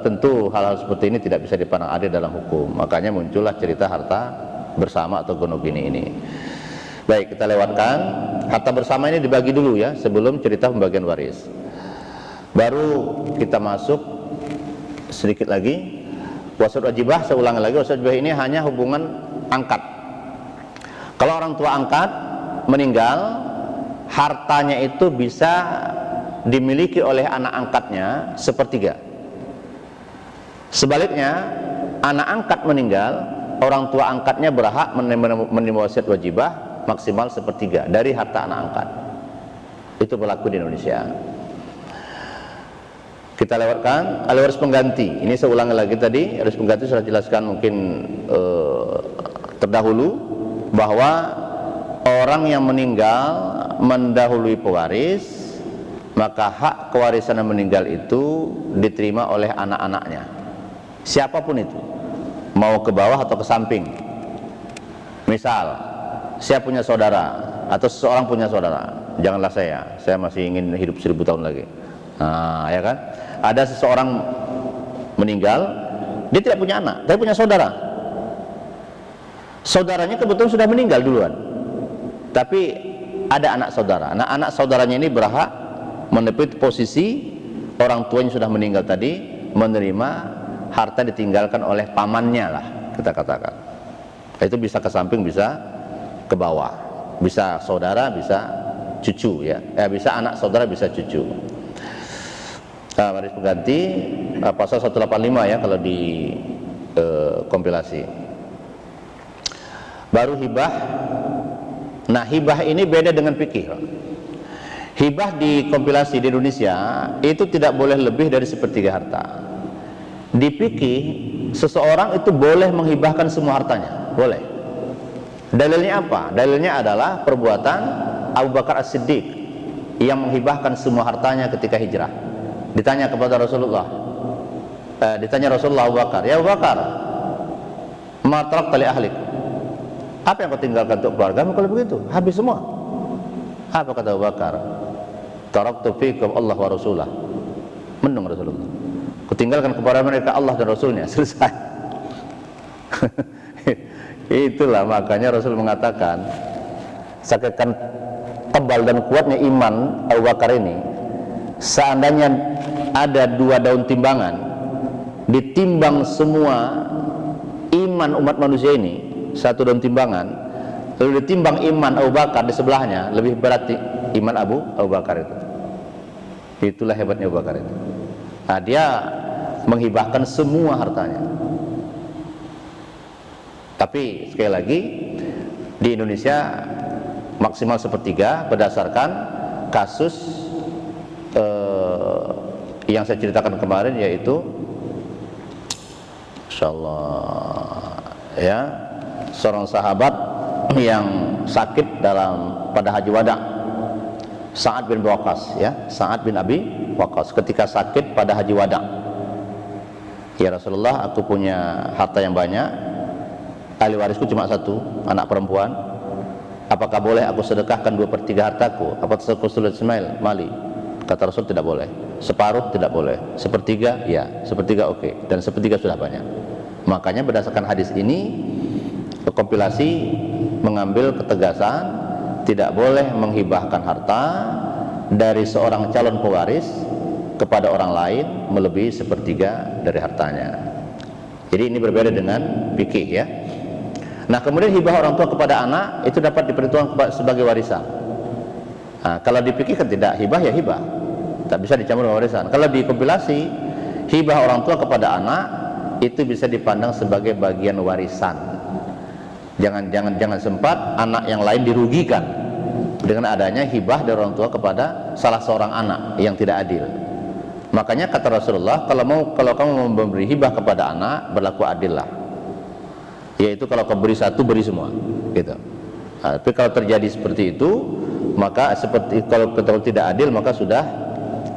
tentu hal-hal seperti ini tidak bisa dipandang adil dalam hukum. Makanya muncullah cerita harta bersama atau gonogini ini. Baik, kita lewatkan. Harta bersama ini dibagi dulu ya, sebelum cerita pembagian waris. Baru kita masuk sedikit lagi. Wasiyat wajibah, saya ulangi lagi, wasiyat wajibah ini hanya hubungan angkat. Kalau orang tua angkat meninggal, hartanya itu bisa dimiliki oleh anak angkatnya sepertiga. Sebaliknya, anak angkat meninggal, orang tua angkatnya berhak menerima wasiat wajibah maksimal sepertiga dari harta anak angkat. Itu berlaku di Indonesia. Kita lewatkan ahli waris pengganti. Ini saya ulangi lagi tadi, waris pengganti sudah jelaskan mungkin terdahulu bahwa orang yang meninggal mendahului pewaris, maka hak kewarisan yang meninggal itu diterima oleh anak-anaknya. Siapapun itu, mau ke bawah atau ke samping. Misal, saya punya saudara atau seseorang punya saudara, janganlah saya masih ingin hidup 1000 tahun lagi. Nah, ya kan? Ada seseorang meninggal, dia tidak punya anak, tapi punya saudara. Saudaranya kebetulan sudah meninggal duluan, tapi ada anak saudara. Nah, anak saudaranya ini berhak menepati posisi orang tuanya sudah meninggal tadi, menerima harta ditinggalkan oleh pamannya lah, kita katakan. Itu bisa ke samping, bisa ke bawah, bisa saudara, bisa cucu ya, bisa anak saudara, bisa cucu. Nah, waris pengganti pasal 185 ya kalau di kompilasi. Baru hibah. Nah, hibah ini beda dengan fikih. Hibah di kompilasi di Indonesia itu tidak boleh lebih dari sepertiga harta. Di fikih seseorang itu boleh menghibahkan semua hartanya, boleh. Dalilnya apa? Dalilnya adalah perbuatan Abu Bakar As-Siddiq yang menghibahkan semua hartanya ketika hijrah. Ditanya kepada Rasulullah, ditanya Rasulullah Abu Bakar, ya Abu Bakar, ma tarakta li ahlik, apa yang kau tinggalkan untuk keluargamu? Kalau begitu, habis semua. Apa kata Abu Bakar? Taraktu fikum Allah wa Rasulah. Mendung Rasulullah, kutinggalkan kepada mereka Allah dan Rasulnya. Selesai. Itulah makanya Rasul mengatakan, saksikan tebal dan kuatnya iman Abu Bakar ini. Seandainya ada 2 daun timbangan, ditimbang semua iman umat manusia ini, 1 daun timbangan, lalu ditimbang iman Abu Bakar di sebelahnya, lebih berat iman Abu Bakar itu. Itulah hebatnya Abu Bakar itu. Nah, dia menghibahkan semua hartanya. Tapi sekali lagi, di Indonesia maksimal sepertiga berdasarkan kasus yang saya ceritakan kemarin, yaitu insyaallah ya, seorang sahabat yang sakit pada haji wada, Sa'ad bin Waqqas ya, Sa'ad bin Abi Waqqas ketika sakit pada haji wada. Ya Rasulullah, aku punya harta yang banyak, ahli warisku cuma 1, anak perempuan. Apakah boleh aku sedekahkan 2/3 hartaku? Apa tersulit Ismail mali? Kata Rasul, tidak boleh. Separuh tidak boleh. Sepertiga ya, sepertiga oke. Dan sepertiga sudah banyak. Makanya berdasarkan hadis ini, kompilasi mengambil ketegasan tidak boleh menghibahkan harta dari seorang calon pewaris kepada orang lain melebihi sepertiga dari hartanya. Jadi ini berbeda dengan fikih ya. Nah, kemudian hibah orang tua kepada anak itu dapat diperhitungkan sebagai warisan. Nah, kalau di fikih kan tidak, hibah ya hibah, tak bisa dicampur dengan warisan. Kalau di kompilasi, hibah orang tua kepada anak itu bisa dipandang sebagai bagian warisan. Jangan sempat anak yang lain dirugikan dengan adanya hibah dari orang tua kepada salah seorang anak yang tidak adil. Makanya kata Rasulullah, kalau kamu memberi hibah kepada anak, berlaku adil lah. Yaitu kalau kau beri 1, beri semua, gitu. Nah, tapi kalau terjadi seperti itu, maka kalau tidak adil, maka sudah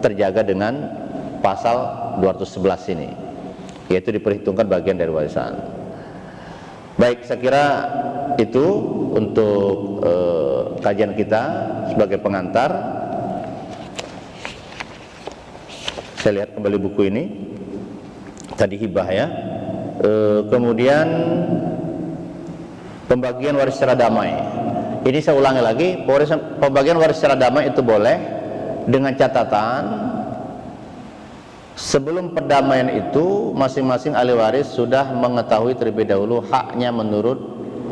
terjaga dengan pasal 211 ini, yaitu diperhitungkan bagian dari warisan. Baik, saya kira itu untuk kajian kita sebagai pengantar. Saya lihat kembali buku ini. Tadi hibah ya. Kemudian pembagian waris secara damai. Ini saya ulangi lagi, pembagian waris secara damai itu boleh dengan catatan sebelum perdamaian itu masing-masing ahli waris sudah mengetahui terlebih dahulu haknya menurut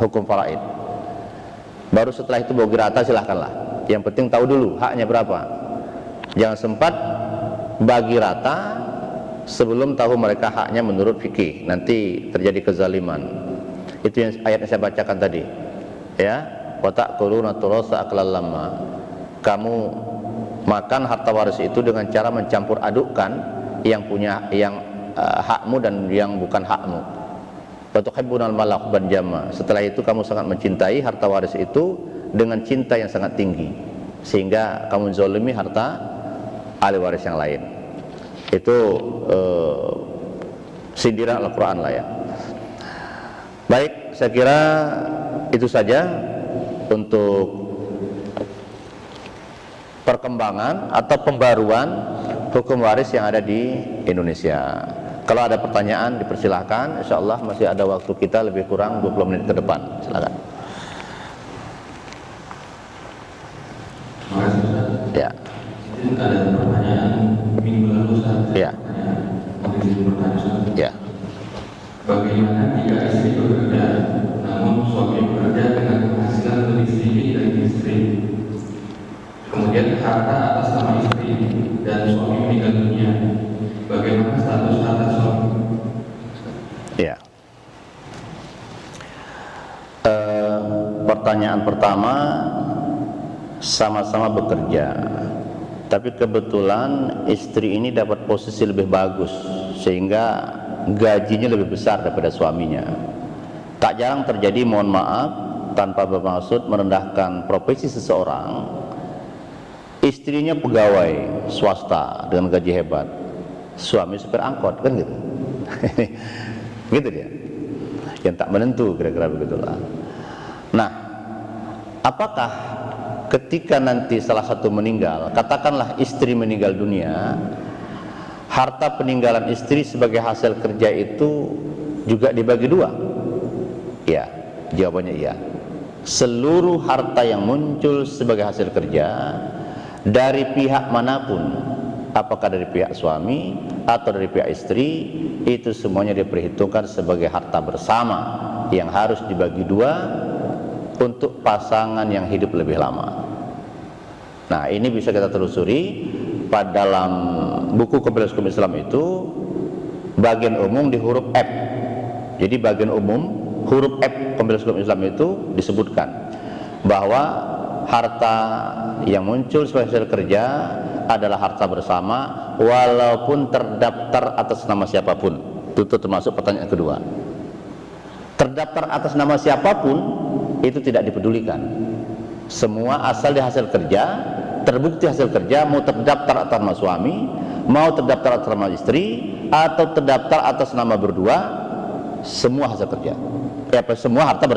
hukum faraid. Baru setelah itu bagi rata silahkanlah. Yang penting tahu dulu haknya berapa. Jangan sempat bagi rata sebelum tahu mereka haknya menurut fikih. Nanti terjadi kezaliman. Itu yang ayat yang saya bacakan tadi. Ya, wa ta'kuluna turasa aklan lamma. Kamu makan harta waris itu dengan cara mencampur adukkan yang punya hakmu dan yang bukan hakmu. Wa tuhibbunal mala hubban jamma. Setelah itu kamu sangat mencintai harta waris itu dengan cinta yang sangat tinggi, sehingga kamu zalimi harta ahli waris yang lain. Itu sindiran Al-Quran lah ya. Baik, saya kira itu saja untuk perkembangan atau pembaruan hukum waris yang ada di Indonesia. Kalau ada pertanyaan dipersilahkan, insyaallah masih ada waktu kita lebih kurang 20 menit ke depan. Silakan. Terima kasih Ustaz. Ya. Itu ada pertanyaan minggu lalu Ustaz. Ya. Ya. Bagaimana jika istri bekerja, namun suami bekerja dengan penghasilan lebih sedikit dari istri? Kemudian harta atas nama istri dan suami meninggal dunia, bagaimana status harta suami? Ya. Pertanyaan pertama, sama-sama bekerja, tapi kebetulan istri ini dapat posisi lebih bagus sehingga gajinya lebih besar daripada suaminya. Tak jarang terjadi, mohon maaf, tanpa bermaksud merendahkan profesi seseorang, istrinya pegawai swasta dengan gaji hebat, suami supir angkot, kan gitu. Gitu dia, yang tak menentu, kira-kira begitulah. Nah, apakah ketika nanti salah satu meninggal, katakanlah istri meninggal dunia, harta peninggalan istri sebagai hasil kerja itu juga dibagi dua? Ya, jawabannya iya. Seluruh harta yang muncul sebagai hasil kerja dari pihak manapun, apakah dari pihak suami atau dari pihak istri, itu semuanya diperhitungkan sebagai harta bersama yang harus dibagi dua untuk pasangan yang hidup lebih lama. Nah, ini bisa kita telusuri pada dalam buku Kompilasi Hukum Islam itu, bagian umum di huruf F. Jadi bagian umum huruf F Kompilasi Hukum Islam itu disebutkan bahwa harta yang muncul sebagai hasil kerja adalah harta bersama walaupun terdaftar atas nama siapapun. Itu termasuk pertanyaan kedua. Terdaftar atas nama siapapun itu tidak dipedulikan. Semua asal di hasil kerja, terbukti hasil kerja, mau terdaftar atas nama suami, mau terdaftar atas nama istri, atau terdaftar atas nama berdua, semua hasil kerja. Semua harta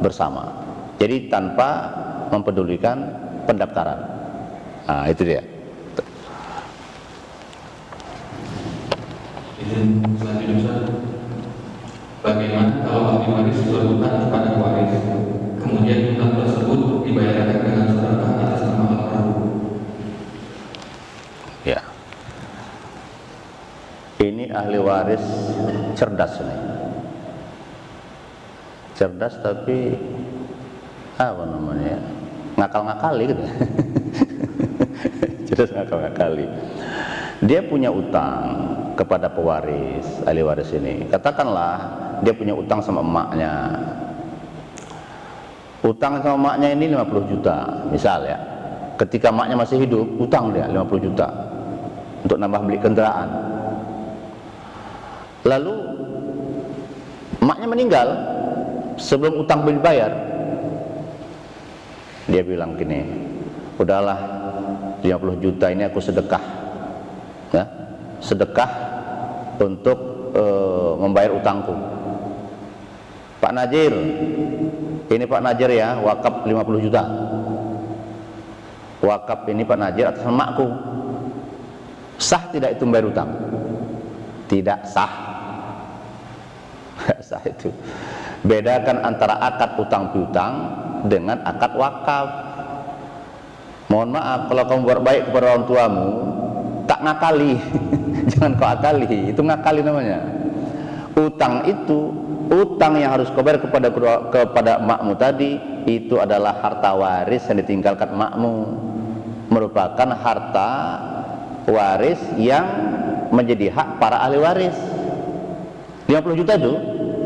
bersama. Jadi tanpa mempedulikan pendaftaran. Nah, itu dia. Selanjutnya Ustaz, bagaimana kalau ahli waris berhutang kepada waris, kemudian hutang tersebut dibayarkan dengan sedekah atas nama almarhum? Ya. Ini ahli waris cerdas nih. Cerdas tapi apa namanya? Ngakal-ngakali gitu. Cerdas ngakal-ngakali. Dia punya utang kepada pewaris, ahli waris ini. Katakanlah dia punya utang sama emaknya. Utang sama emaknya ini 50 juta, misal ya. Ketika emaknya masih hidup, utang dia 50 juta untuk nambah beli kendaraan. Lalu emaknya meninggal sebelum utang belum dibayar. Dia bilang gini, udahlah 50 juta ini aku sedekah, ya, sedekah untuk membayar utangku. Pak Najir, ini Pak Najir ya, wakaf 50 juta. Wakaf ini Pak Najir atas emakku. Sah tidak itu membayar utang? Tidak sah. Sah itu. Bedakan antara akad utang piutang dengan akad wakaf. Mohon maaf, kalau kamu buat baik kepada orang tuamu, tak ngakali. Jangan kau akali, itu ngakali namanya. Utang itu, utang yang harus kau bayar kepada makmu tadi, itu adalah harta waris yang ditinggalkan makmu, merupakan harta waris yang menjadi hak para ahli waris. 50 juta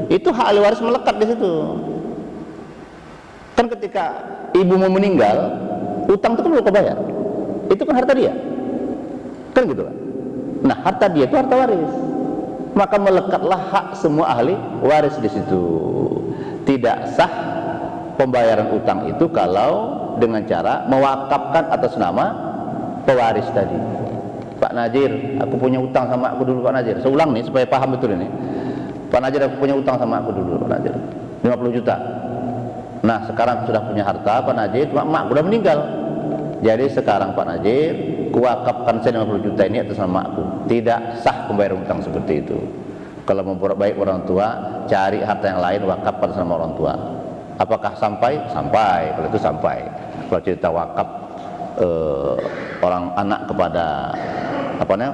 itu hak ahli waris melekat di situ. Kan ketika ibumu meninggal, utang itu kan perlu kau bayar. Itu kan harta dia. Kan gitu kan. Nah, harta dia itu harta waris. Maka melekatlah hak semua ahli waris di situ. Tidak sah pembayaran utang itu kalau dengan cara mewakafkan atas nama pewaris tadi. Pak Najir, aku punya utang sama aku dulu, Pak Najir. Saya ulang nih supaya paham betul ini. Pak Najir, aku punya utang sama aku dulu, Pak Najir. 50 juta. Nah, sekarang sudah punya harta, Pak Najir, cuma mak udah meninggal. Jadi sekarang Pak Najir, kuwakafkan saya 50 juta ini atas nama aku. Tidak sah pembayaran utang seperti itu. Kalau mau baik orang tua, cari harta yang lain, wakafkan atas nama orang tua. Apakah sampai? Sampai. Kalau itu sampai. Kalau cerita wakaf orang anak kepada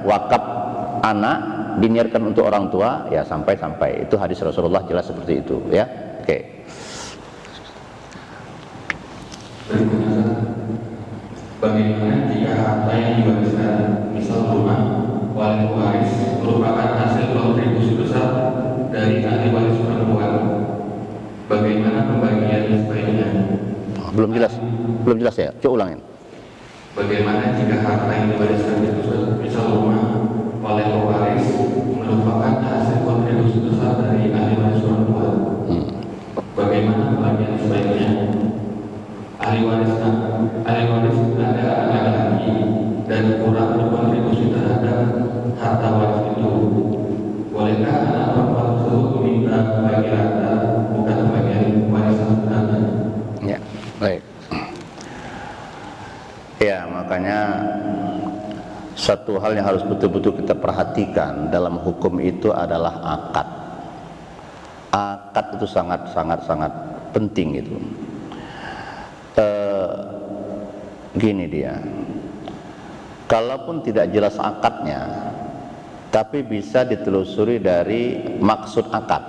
wakaf anak diniatkan untuk orang tua, ya sampai. Itu hadis Rasulullah jelas seperti itu, ya. Oke. Berikutnya, bagaimana jika harta yang diwariskan, misal rumah, oleh pewaris merupakan hasil kontribusi besar dari ahli waris perempuan? Bagaimana pembagian sebaiknya? Belum jelas ya. Coba ulangin. Bagaimana jika harta yang diwariskan itu, misal rumah, oleh pewaris merupakan hasil kontribusi besar dari ahli waris perempuan? Bagaimana pembagian sebaiknya? Ahli waris ada laki-laki dan kurang berkontribusi terhadap harta waris itu. Bolehkah anak perempuan tersebut meminta bagi rata bukan bagian warisan sebenarnya? Ya, baik. Ya, makanya satu hal yang harus betul-betul kita perhatikan dalam hukum itu adalah akad. Akad itu sangat penting itu. Gini dia, kalaupun tidak jelas akadnya, tapi bisa ditelusuri dari maksud akad.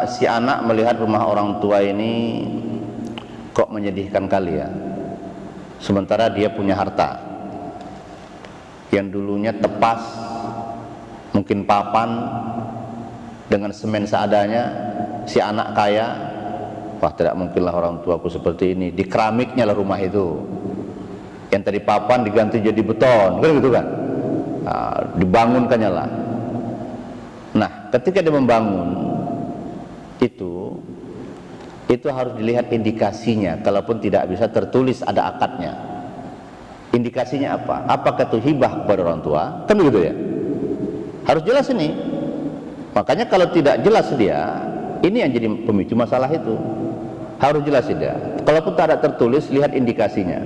Si anak melihat rumah orang tua ini kok menyedihkan kali ya, sementara dia punya harta yang dulunya tepas, mungkin papan dengan semen seadanya. Si anak kaya, wah tidak mungkinlah orang tuaku seperti ini. Di keramiknya lah rumah itu, yang tadi papan diganti jadi beton, kan gitu kan. Nah, dibangunkannya lah. Nah, ketika dia membangun itu harus dilihat indikasinya. Kalaupun tidak bisa tertulis ada akadnya, indikasinya apa? Apakah itu hibah kepada orang tua? Kan begitu ya, harus jelas ini. Makanya kalau tidak jelas dia, ini yang jadi pemicu masalah itu. Harus jelas dia. Kalaupun tak ada tertulis, lihat indikasinya.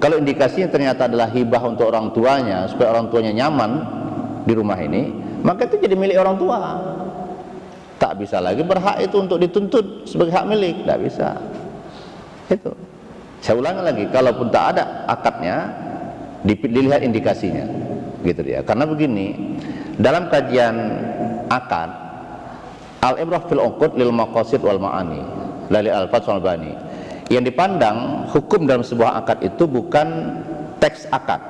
Kalau indikasinya ternyata adalah hibah untuk orang tuanya, supaya orang tuanya nyaman di rumah ini, maka itu jadi milik orang tua. Tak bisa lagi berhak itu untuk dituntut sebagai hak milik, tidak bisa. Itu. Saya ulangi lagi, kalaupun tak ada akadnya, dilihat indikasinya, gitu dia. Karena begini, dalam kajian akad, al-ibrah fil uqud lil maqasid wal ma'ani, lali al-fath wal bani. Yang dipandang hukum dalam sebuah akad itu bukan teks akad,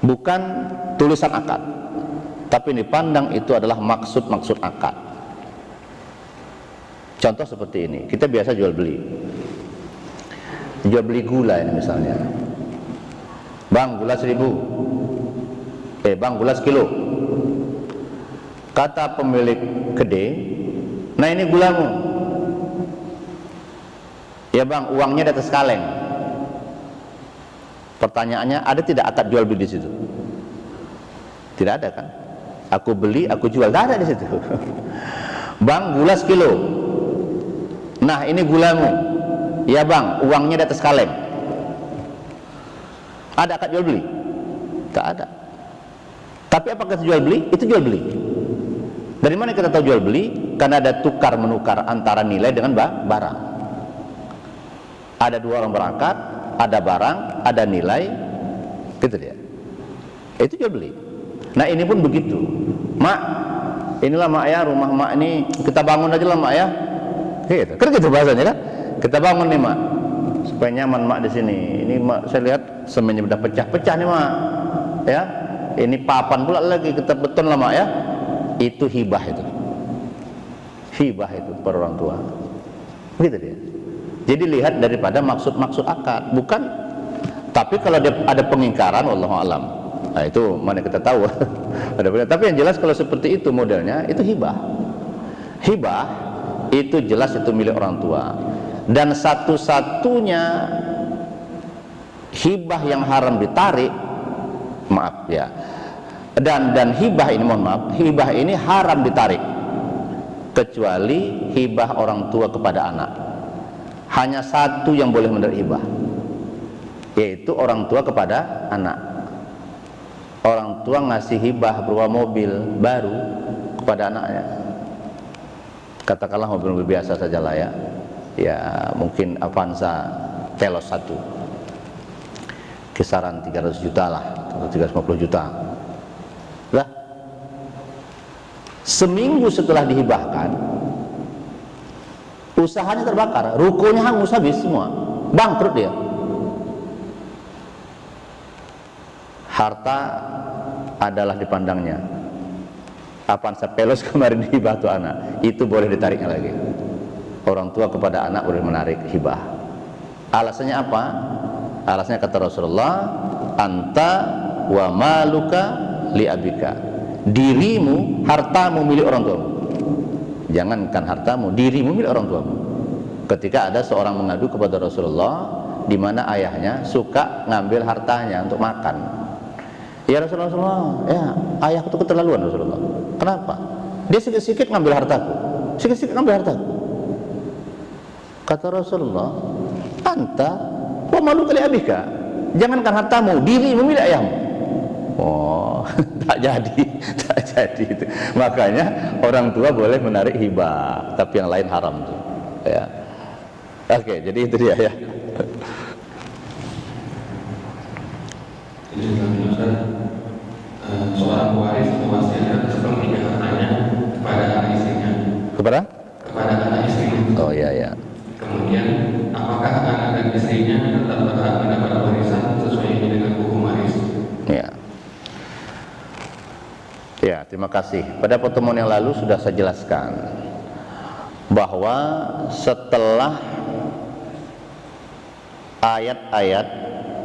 bukan tulisan akad, tapi yang dipandang itu adalah maksud-maksud akad. Contoh seperti ini, kita biasa jual beli gula ini misalnya. Bang, gula 1000. Bang, gula sekilo. Kata pemilik gede, nah ini gulamu. Ya bang, uangnya di atas kaleng. Pertanyaannya, ada tidak akad jual beli di situ? Tidak ada kan? Aku beli, aku jual, tidak ada di situ. Bang, gula sekilo. Nah ini gulamu. Ya bang, uangnya di atas kaleng. Ada akad jual beli? Tak ada. Tapi apakah itu jual beli? Itu jual beli. Dari mana kita tahu jual beli? Karena ada tukar menukar antara nilai dengan barang. Ada dua orang berangkat, ada barang, ada nilai, gitu dia. Itu jual beli. Nah ini pun begitu. Mak, inilah mak ya, rumah mak ini kita bangun aja lah mak ya. Gitu. Kan gitu bahasanya kan? Kita bangun nih mak, supaya nyaman mak di sini. Ini mak, saya lihat semennya udah pecah-pecah nih mak. Ya, ini papan pula lagi, kita beton lah mak ya. Itu hibah itu. Hibah itu per orang tua. Begitu dia. Jadi lihat daripada maksud-maksud akad, bukan. Tapi kalau ada pengingkaran, wallahu alam. Nah itu mana kita tahu. Tapi yang jelas kalau seperti itu modelnya, itu hibah. Hibah itu jelas itu milik orang tua. Dan satu-satunya hibah yang haram ditarik, maaf ya. Dan hibah ini, mohon maaf, hibah ini haram ditarik kecuali hibah orang tua kepada anak. Hanya satu yang boleh menarik hibah, yaitu orang tua kepada anak. Orang tua ngasih hibah berupa mobil baru kepada anaknya, katakanlah mobil biasa saja lah ya, ya mungkin Avanza Veloz 1, kisaran 300 juta lah, atau 350 juta lah. Seminggu setelah dihibahkan, usahanya terbakar, rukonya hangus habis semua, bangkrut dia. Harta adalah dipandangnya. Avanza Veloz kemarin dihibah tuh anak, itu boleh ditariknya lagi. Orang tua kepada anak boleh menarik hibah. Alasannya apa? Alasannya kata Rasulullah, anta wa maluka li abika. Dirimu, hartamu milik orang tuamu. Jangankan hartamu, dirimu milik orang tuamu. Ketika ada seorang mengadu kepada Rasulullah, di mana ayahnya suka ngambil hartanya untuk makan. Ya Rasulullah, ya ayahku itu keterlaluan Rasulullah. Kenapa? Dia sikit-sikit ngambil hartaku, sikit-sikit ngambil hartaku. Kata Rasulullah, anta wa maluka li abika. Jangankan hartamu, dirimu milik ayahmu. Oh, tak jadi itu. Makanya orang tua boleh menarik hibah, tapi yang lain haram tuh. Ya. Oke, jadi itu dia ya. Jadi seorang pewaris mewasiatkan sepertiga hartanya kepada anak istrinya. Kepada Anak istrinya. Oh iya ya. Kemudian apakah anak dan istrinya tetap berhak mendapat warisan sesuai dengan hukum waris? Ya. Ya, terima kasih. Pada pertemuan yang lalu sudah saya jelaskan bahwa setelah ayat-ayat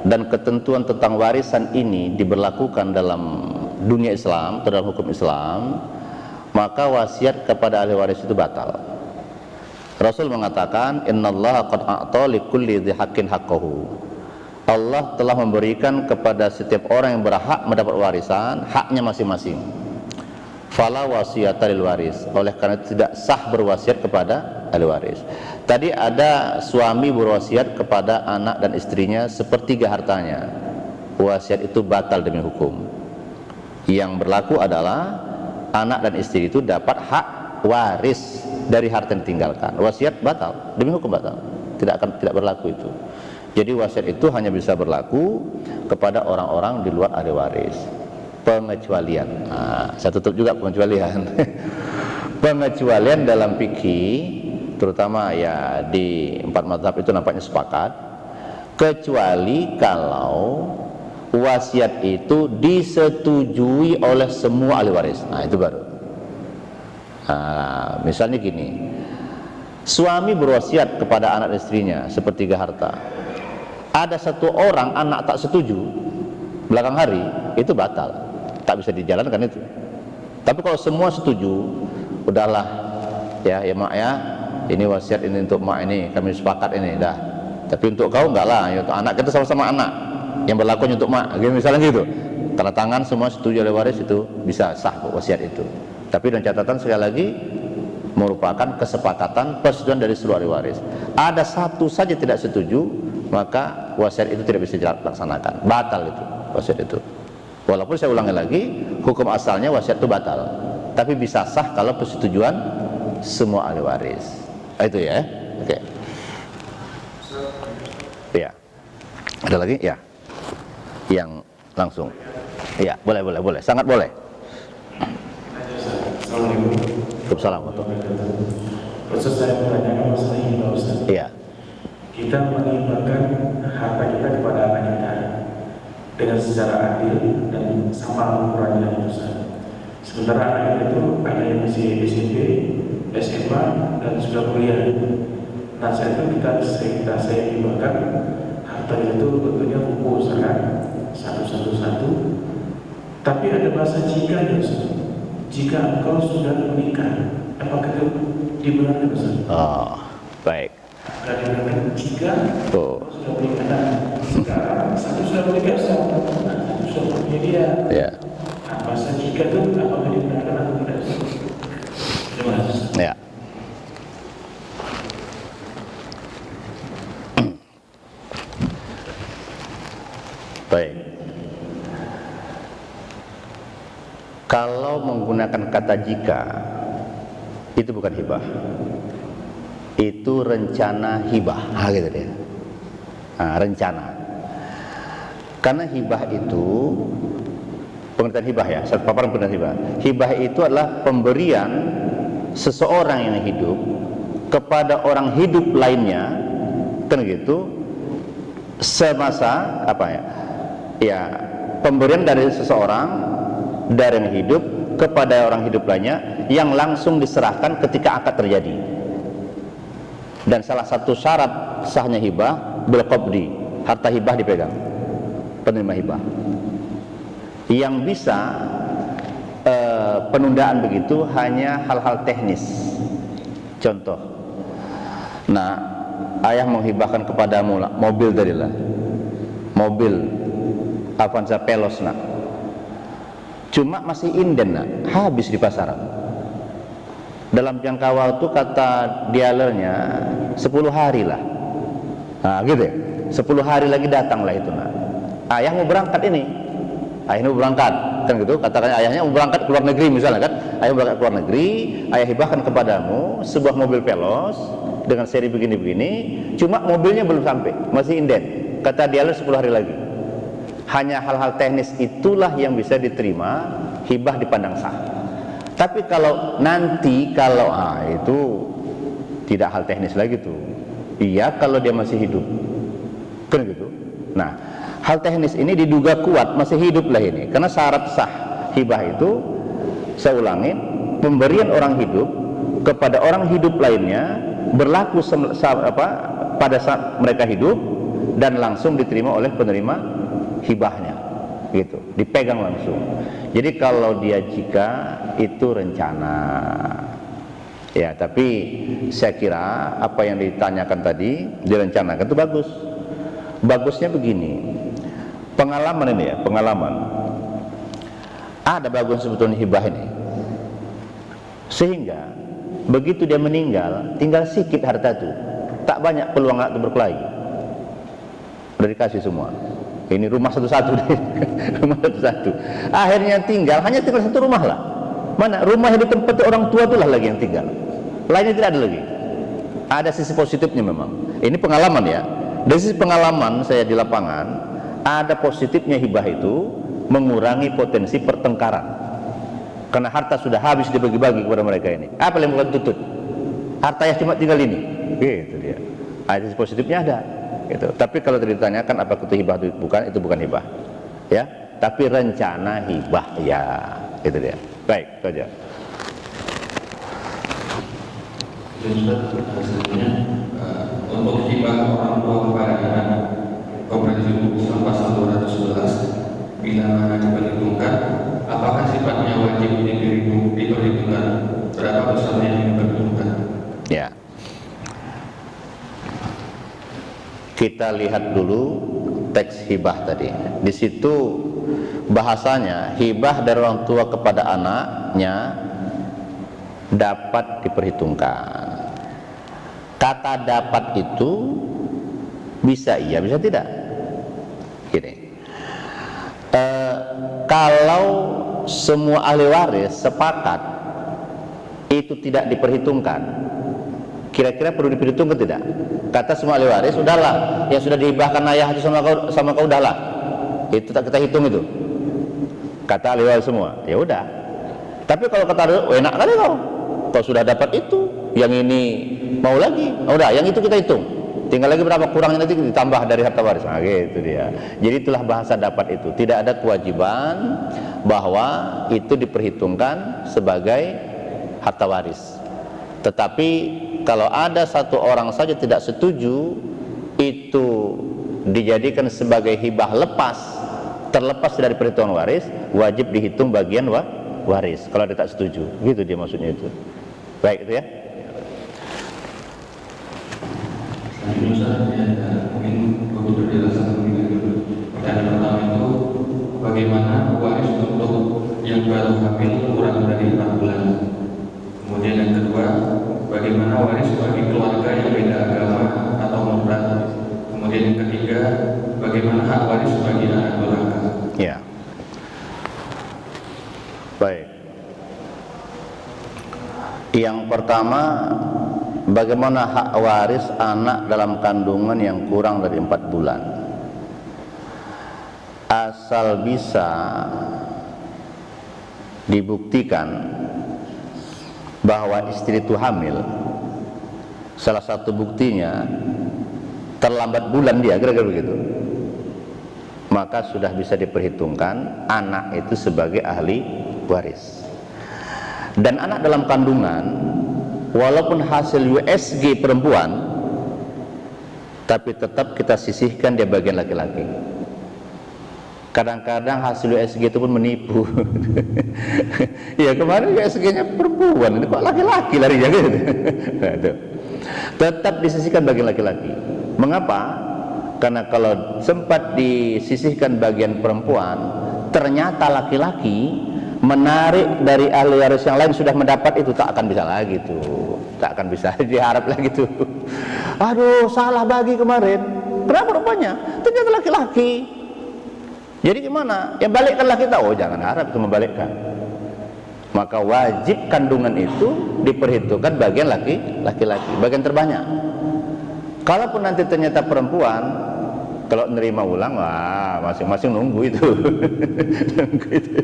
dan ketentuan tentang warisan ini diberlakukan dalam dunia Islam, atau dalam hukum Islam, maka wasiat kepada ahli waris itu batal. Rasul mengatakan, innallaha qad a'ta likulli dzi haqqin haqqahu. Allah telah memberikan kepada setiap orang yang berhak mendapat warisan haknya masing-masing. Fala wasiyata lil waris. Oleh karena itu tidak sah berwasiat kepada ahli waris. Tadi ada suami berwasiat kepada anak dan istrinya sepertiga hartanya. Wasiat itu batal demi hukum. Yang berlaku adalah anak dan istri itu dapat hak waris dari harta yang ditinggalkan. Wasiat batal demi hukum, batal. Tidak berlaku itu. Jadi wasiat itu hanya bisa berlaku kepada orang-orang di luar ahli waris. Pengecualian. Nah, saya tutup juga pengecualian. Pengecualian dalam fikih, terutama ya di 4 mazhab itu nampaknya sepakat, kecuali kalau wasiat itu disetujui oleh semua ahli waris. Nah itu baru. Nah, misalnya gini, suami berwasiat kepada anak istrinya sepertiga harta. Ada satu orang anak tak setuju, belakang hari itu batal, tak bisa dijalankan itu. Tapi kalau semua setuju, udahlah ya mak ya, ini wasiat ini untuk mak ini, kami sepakat ini dah. Tapi untuk kau enggak lah, ya, untuk anak kita sama-sama anak, yang berlaku untuk mak, misalnya gitu. Tanda tangan semua setuju oleh waris, itu bisa sah wasiat itu. Tapi dengan catatan sekali lagi merupakan kesepakatan persetujuan dari seluruh ahli waris. Ada satu saja tidak setuju, maka wasiat itu tidak bisa dilaksanakan, batal itu wasiat itu. Walaupun saya ulangi lagi, hukum asalnya wasiat itu batal, tapi bisa sah kalau persetujuan semua ahli waris. Itu ya. Oke. Ya. Ada lagi? Ya. Yang langsung. Ya, boleh. Sangat boleh. Assalamualaikum. Waalaikumsalam. Ustaz, saya bertanya masalah hibah, Ustaz. Iya. Kita menghibahkan harta kita kepada anak kita dengan secara adil dan sama ukurannya, Ustaz. Sementara anak itu ada yang masih SMP, SMA, dan sudah kuliah. Nah, saya hibahkan harta itu bentuknya buku usaha satu. Tapi ada bahasa jika ya, Ustaz. Jika engkau sudah menikah, apakah itu dibenarkan, Ustaz? Oh, baik. Kalau dibenarkan jika Tuh. engkau sudah menikah, nah, sekarang satu sudah menikah, Ustaz. Nah, satu sudah punya dia. Ya. Nah, bahasa jika itu apakah dibenarkan atau tidak, Ustaz? Terima kasih, Ustaz. Ya. Baik. Kalau menggunakan kata jika, itu bukan hibah, itu rencana hibah. Gitu deh. Rencana. Karena hibah itu, pengertian hibah ya, satu paparan pengertian hibah. Hibah itu adalah pemberian seseorang yang hidup kepada orang hidup lainnya, kan gitu, semasa apa ya? Ya, pemberian dari seseorang dari yang hidup kepada orang hidup lainnya yang langsung diserahkan ketika akad terjadi. Dan salah satu syarat sahnya hibah bil qabdi, harta hibah dipegang penerima hibah. Yang bisa penundaan begitu hanya hal-hal teknis. Contoh, nah, ayah menghibahkan kepadamu mobil darilah, mobil Avanza Pelos nak, cuma masih inden nak, habis di pasaran. Dalam jangka waktu kata dealernya 10 hari lah. Nah gitu ya, 10 hari lagi datanglah itu nak. Ayah mau berangkat ini, ayahnya mau berangkat, kan gitu, katakan ayahnya mau berangkat ke luar negeri misalnya kan, ayah berangkat ke luar negeri, ayah hibahkan kepadamu sebuah mobil Pelos dengan seri begini-begini, cuma mobilnya belum sampai, masih inden, kata dealer 10 hari lagi. Hanya hal-hal teknis itulah yang bisa diterima hibah dipandang sah. Tapi kalau nanti itu tidak hal teknis lagi tuh. Iya, kalau dia masih hidup, kan gitu. Nah, hal teknis ini diduga kuat masih hidup lah ini, karena syarat sah hibah itu, saya ulangi, pemberian orang hidup kepada orang hidup lainnya berlaku pada saat mereka hidup dan langsung diterima oleh penerima hibahnya, gitu, dipegang langsung. Jadi kalau dia jika itu rencana, ya. Tapi saya kira apa yang ditanyakan tadi direncanakan itu bagus. Bagusnya begini, pengalaman ini ya, pengalaman. Ada bagus sebetulnya hibah ini, sehingga begitu dia meninggal, tinggal sedikit harta itu, tak banyak peluang itu berkelahi, udah dikasih semua. Ini rumah satu-satu rumah satu-satu. Akhirnya hanya tinggal satu rumah lah. Mana rumah yang ditempati orang tua itulah lagi yang tinggal. Lainnya tidak ada lagi. Ada sisi positifnya memang. Ini pengalaman ya. Dari sisi pengalaman saya di lapangan, ada positifnya hibah itu mengurangi potensi pertengkaran. Karena harta sudah habis dibagi-bagi kepada mereka ini. Apa yang bukan tutut? Harta yang cuma tinggal ini. Gitu dia. Ada sisi positifnya ada. Gitu. Tapi kalau ditanyakan apa itu hibah itu bukan hibah, ya. Tapi rencana hibah, ya. Itu dia. Baik, itu aja. Selanjutnya, untuk hibah orang tua kepada anak, Komprehensif Buku Pasal 211, bila mana diperhitungkan, apakah sifatnya wajib diperhitungkan? Berapa besarnya yang diperhitungkan? Ya. Kita lihat dulu teks hibah tadi. Di situ bahasanya hibah dari orang tua kepada anaknya dapat diperhitungkan. Kata dapat itu bisa iya, bisa tidak. Gini. kalau semua ahli waris sepakat itu tidak diperhitungkan, kira-kira perlu diperhitungkan tidak? Kata semua ahli waris, udahlah, yang sudah dihibahkan ayah itu sama kau udahlah, itu tak kita hitung itu. Kata ahli waris semua, ya udah. Tapi kalau kata ahli waris, enak kali kau sudah dapat itu, yang ini mau lagi, udah, yang itu kita hitung. Tinggal lagi berapa kurangnya nanti ditambah dari harta waris. Nah, gitu dia. Jadi itulah bahasa dapat itu. Tidak ada kewajiban bahwa itu diperhitungkan sebagai harta waris. Tetapi kalau ada satu orang saja tidak setuju, itu dijadikan sebagai hibah lepas, terlepas dari perhitungan waris, wajib dihitung bagian waris. Kalau dia tak setuju, gitu dia maksudnya itu. Baik, itu ya. Mungkin begitu dijelaskan dulu. Pertanyaan pertama itu, bagaimana waris untuk yang baru hamil kurang dari 4 bulan? Kemudian yang kedua, bagaimana waris bagi keluarga yang beda agama atau murtad? Kemudian yang ketiga, bagaimana hak waris bagi anak durhaka? Ya. Baik. Yang pertama, bagaimana hak waris anak dalam kandungan yang kurang dari 4 bulan? Asal bisa dibuktikan bahwa istri itu hamil, salah satu buktinya terlambat bulan dia, kira-kira begitu, maka sudah bisa diperhitungkan anak itu sebagai ahli waris. Dan anak dalam kandungan walaupun hasil USG perempuan, tapi tetap kita sisihkan dia bagian laki-laki. Kadang-kadang hasil USG itu pun menipu. Ya kemarin USG-nya perempuan, ini kok laki-laki larinya gitu. Tetap disisihkan bagian laki-laki. Mengapa? Karena kalau sempat disisihkan bagian perempuan, ternyata laki-laki menarik dari ahli waris yang lain sudah mendapat itu, tak akan bisa lagi tuh, tak akan bisa diharap lagi tuh. Aduh, salah bagi kemarin. Kenapa rupanya? Ternyata laki-laki. Jadi gimana? Ya balikkanlah kita. Oh, jangan harap itu membalikkan. Maka wajib kandungan itu diperhitungkan bagian laki-laki, bagian terbanyak. Kalaupun nanti ternyata perempuan, kalau nerima ulang, wah masing-masing nunggu itu. Nunggu itu.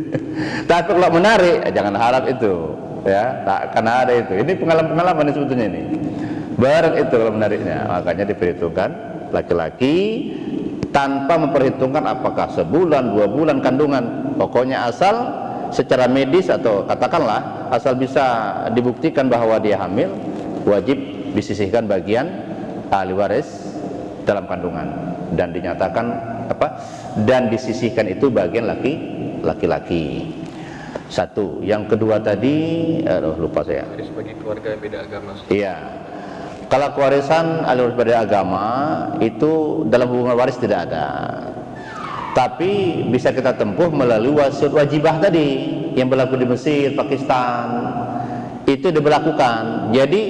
Tapi kalau menarik, jangan harap itu, ya, tak akan ada itu. Ini pengalaman sebetulnya ini. Barang itu kalau menariknya, makanya diperhitungkan laki-laki tanpa memperhitungkan apakah sebulan, 2 bulan kandungan. Pokoknya asal secara medis atau katakanlah asal bisa dibuktikan bahwa dia hamil, wajib disisihkan bagian ahli waris dalam kandungan. Dan dinyatakan dan disisihkan itu bagian laki-laki. Satu. Yang kedua tadi, lupa saya. Waris bagi keluarga yang beda agama. Iya. Kalau kewarisan ahli waris beda agama itu dalam hubungan waris tidak ada. Tapi bisa kita tempuh melalui wasiat wajibah tadi yang berlaku di Mesir, Pakistan. Itu diberlakukan. Jadi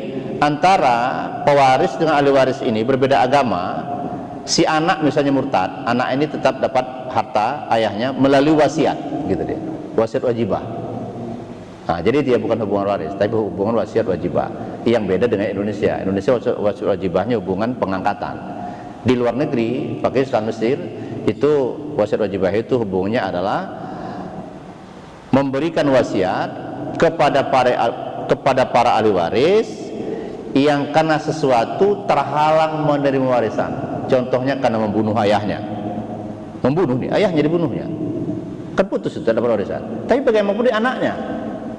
antara pewaris dengan ahli waris ini berbeda agama. Si anak misalnya murtad, anak ini tetap dapat harta ayahnya melalui wasiat, gitu dia, wasiat wajibah. Nah, jadi dia bukan hubungan waris, tapi hubungan wasiat wajibah. Yang beda dengan Indonesia. Indonesia wasiat wajibahnya hubungan pengangkatan. Di luar negeri, Pakistan, Mesir, itu wasiat wajibah itu hubungannya adalah memberikan wasiat kepada para ahli waris yang karena sesuatu terhalang menerima warisan. Contohnya karena membunuh ayahnya, ayahnya dibunuhnya, kan putus itu dapat warisan. Tapi bagaimanapun dia anaknya,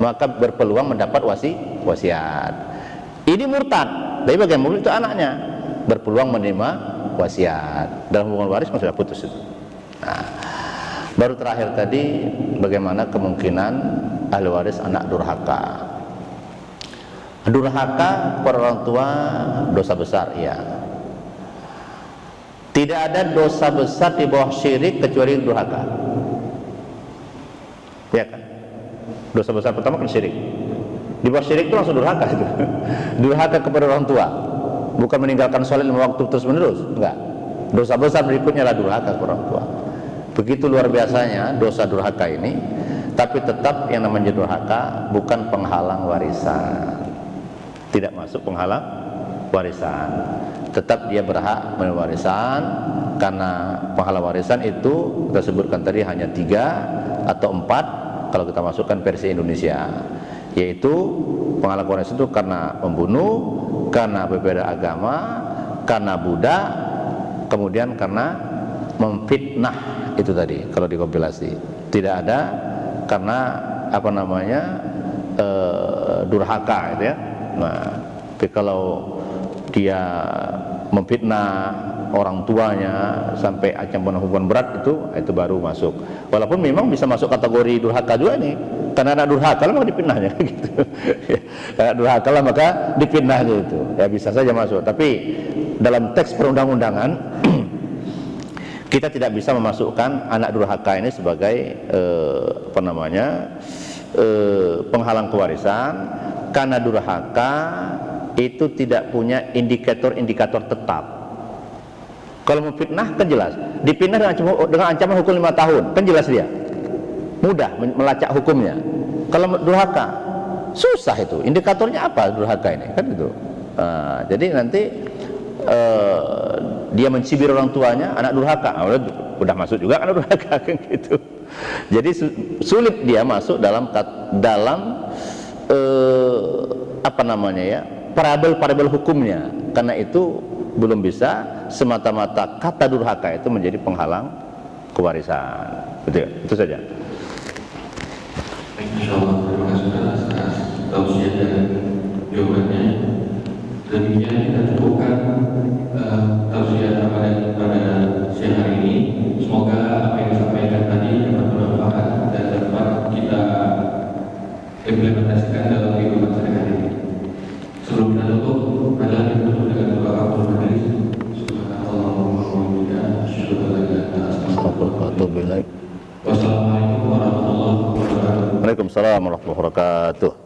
maka berpeluang mendapat wasiat. Ini murtad, tapi bagaimanapun itu anaknya, berpeluang menerima wasiat. Dalam hubungan waris kan sudah putus itu. Nah, baru terakhir tadi, bagaimana kemungkinan ahli waris anak durhaka. Durhaka kepada orang tua dosa besar, ya. Tidak ada dosa besar di bawah syirik kecuali durhaka. Ya kan? Dosa besar pertama kan syirik. Di bawah syirik itu langsung durhaka itu. Durhaka kepada orang tua. Bukan meninggalkan sholat lima waktu terus menerus, enggak. Dosa besar berikutnya adalah durhaka kepada orang tua. Begitu luar biasanya dosa durhaka ini, tapi tetap yang namanya durhaka bukan penghalang warisan. Tidak masuk penghalang warisan. Tetap dia berhak menerima warisan, karena penghalang warisan itu kita sebutkan tadi hanya 3 atau 4 kalau kita masukkan versi Indonesia, yaitu penghalang warisan itu karena membunuh, karena berbeda agama, karena budak, kemudian karena memfitnah. Itu tadi kalau dikompilasi. Tidak ada karena apa namanya durhaka gitu ya. Nah, tapi kalau dia memfitnah orang tuanya sampai ancaman hukuman berat, itu baru masuk. Walaupun memang bisa masuk kategori durhaka juga nih, karena anak durhaka lah maka dipitnahnya gitu. Anak durhaka lah maka dipitnahnya itu. Ya bisa saja masuk. Tapi dalam teks perundang-undangan kita tidak bisa memasukkan anak durhaka ini sebagai penghalang kewarisan, karena durhaka itu tidak punya indikator-indikator tetap. Kalau memfitnah kan jelas, dipitnah dengan ancaman hukum 5 tahun, kan jelas dia mudah melacak hukumnya. Kalau durhaka susah, itu indikatornya apa durhaka ini kan itu. Jadi nanti dia mencibir orang tuanya, anak durhaka, udah masuk juga anak durhaka kan gitu. Jadi sulit dia masuk dalam parabel hukumnya, karena itu belum bisa semata-mata kata durhaka itu menjadi penghalang kewarisan. Betul, itu saja. Insyaallah, terima kasih atas tausiah dan jawabannya. Demikian kita cukupkan tausiah pada siang hari ini. Semoga apa yang disampaikan tadi dapat bermanfaat dan dapat kita implementasikan dalam kehidupan sehari-hari. Sebelum kita tutup, adalah kita tutup dengan doa kafaratul majelis. Subhanallahumma wa bihamdihi, asyhadu an la ilaha illa anta, wassalamualaikum warahmatullahi wabarakatuh. Waalaikumsalam warahmatullahi wabarakatuh.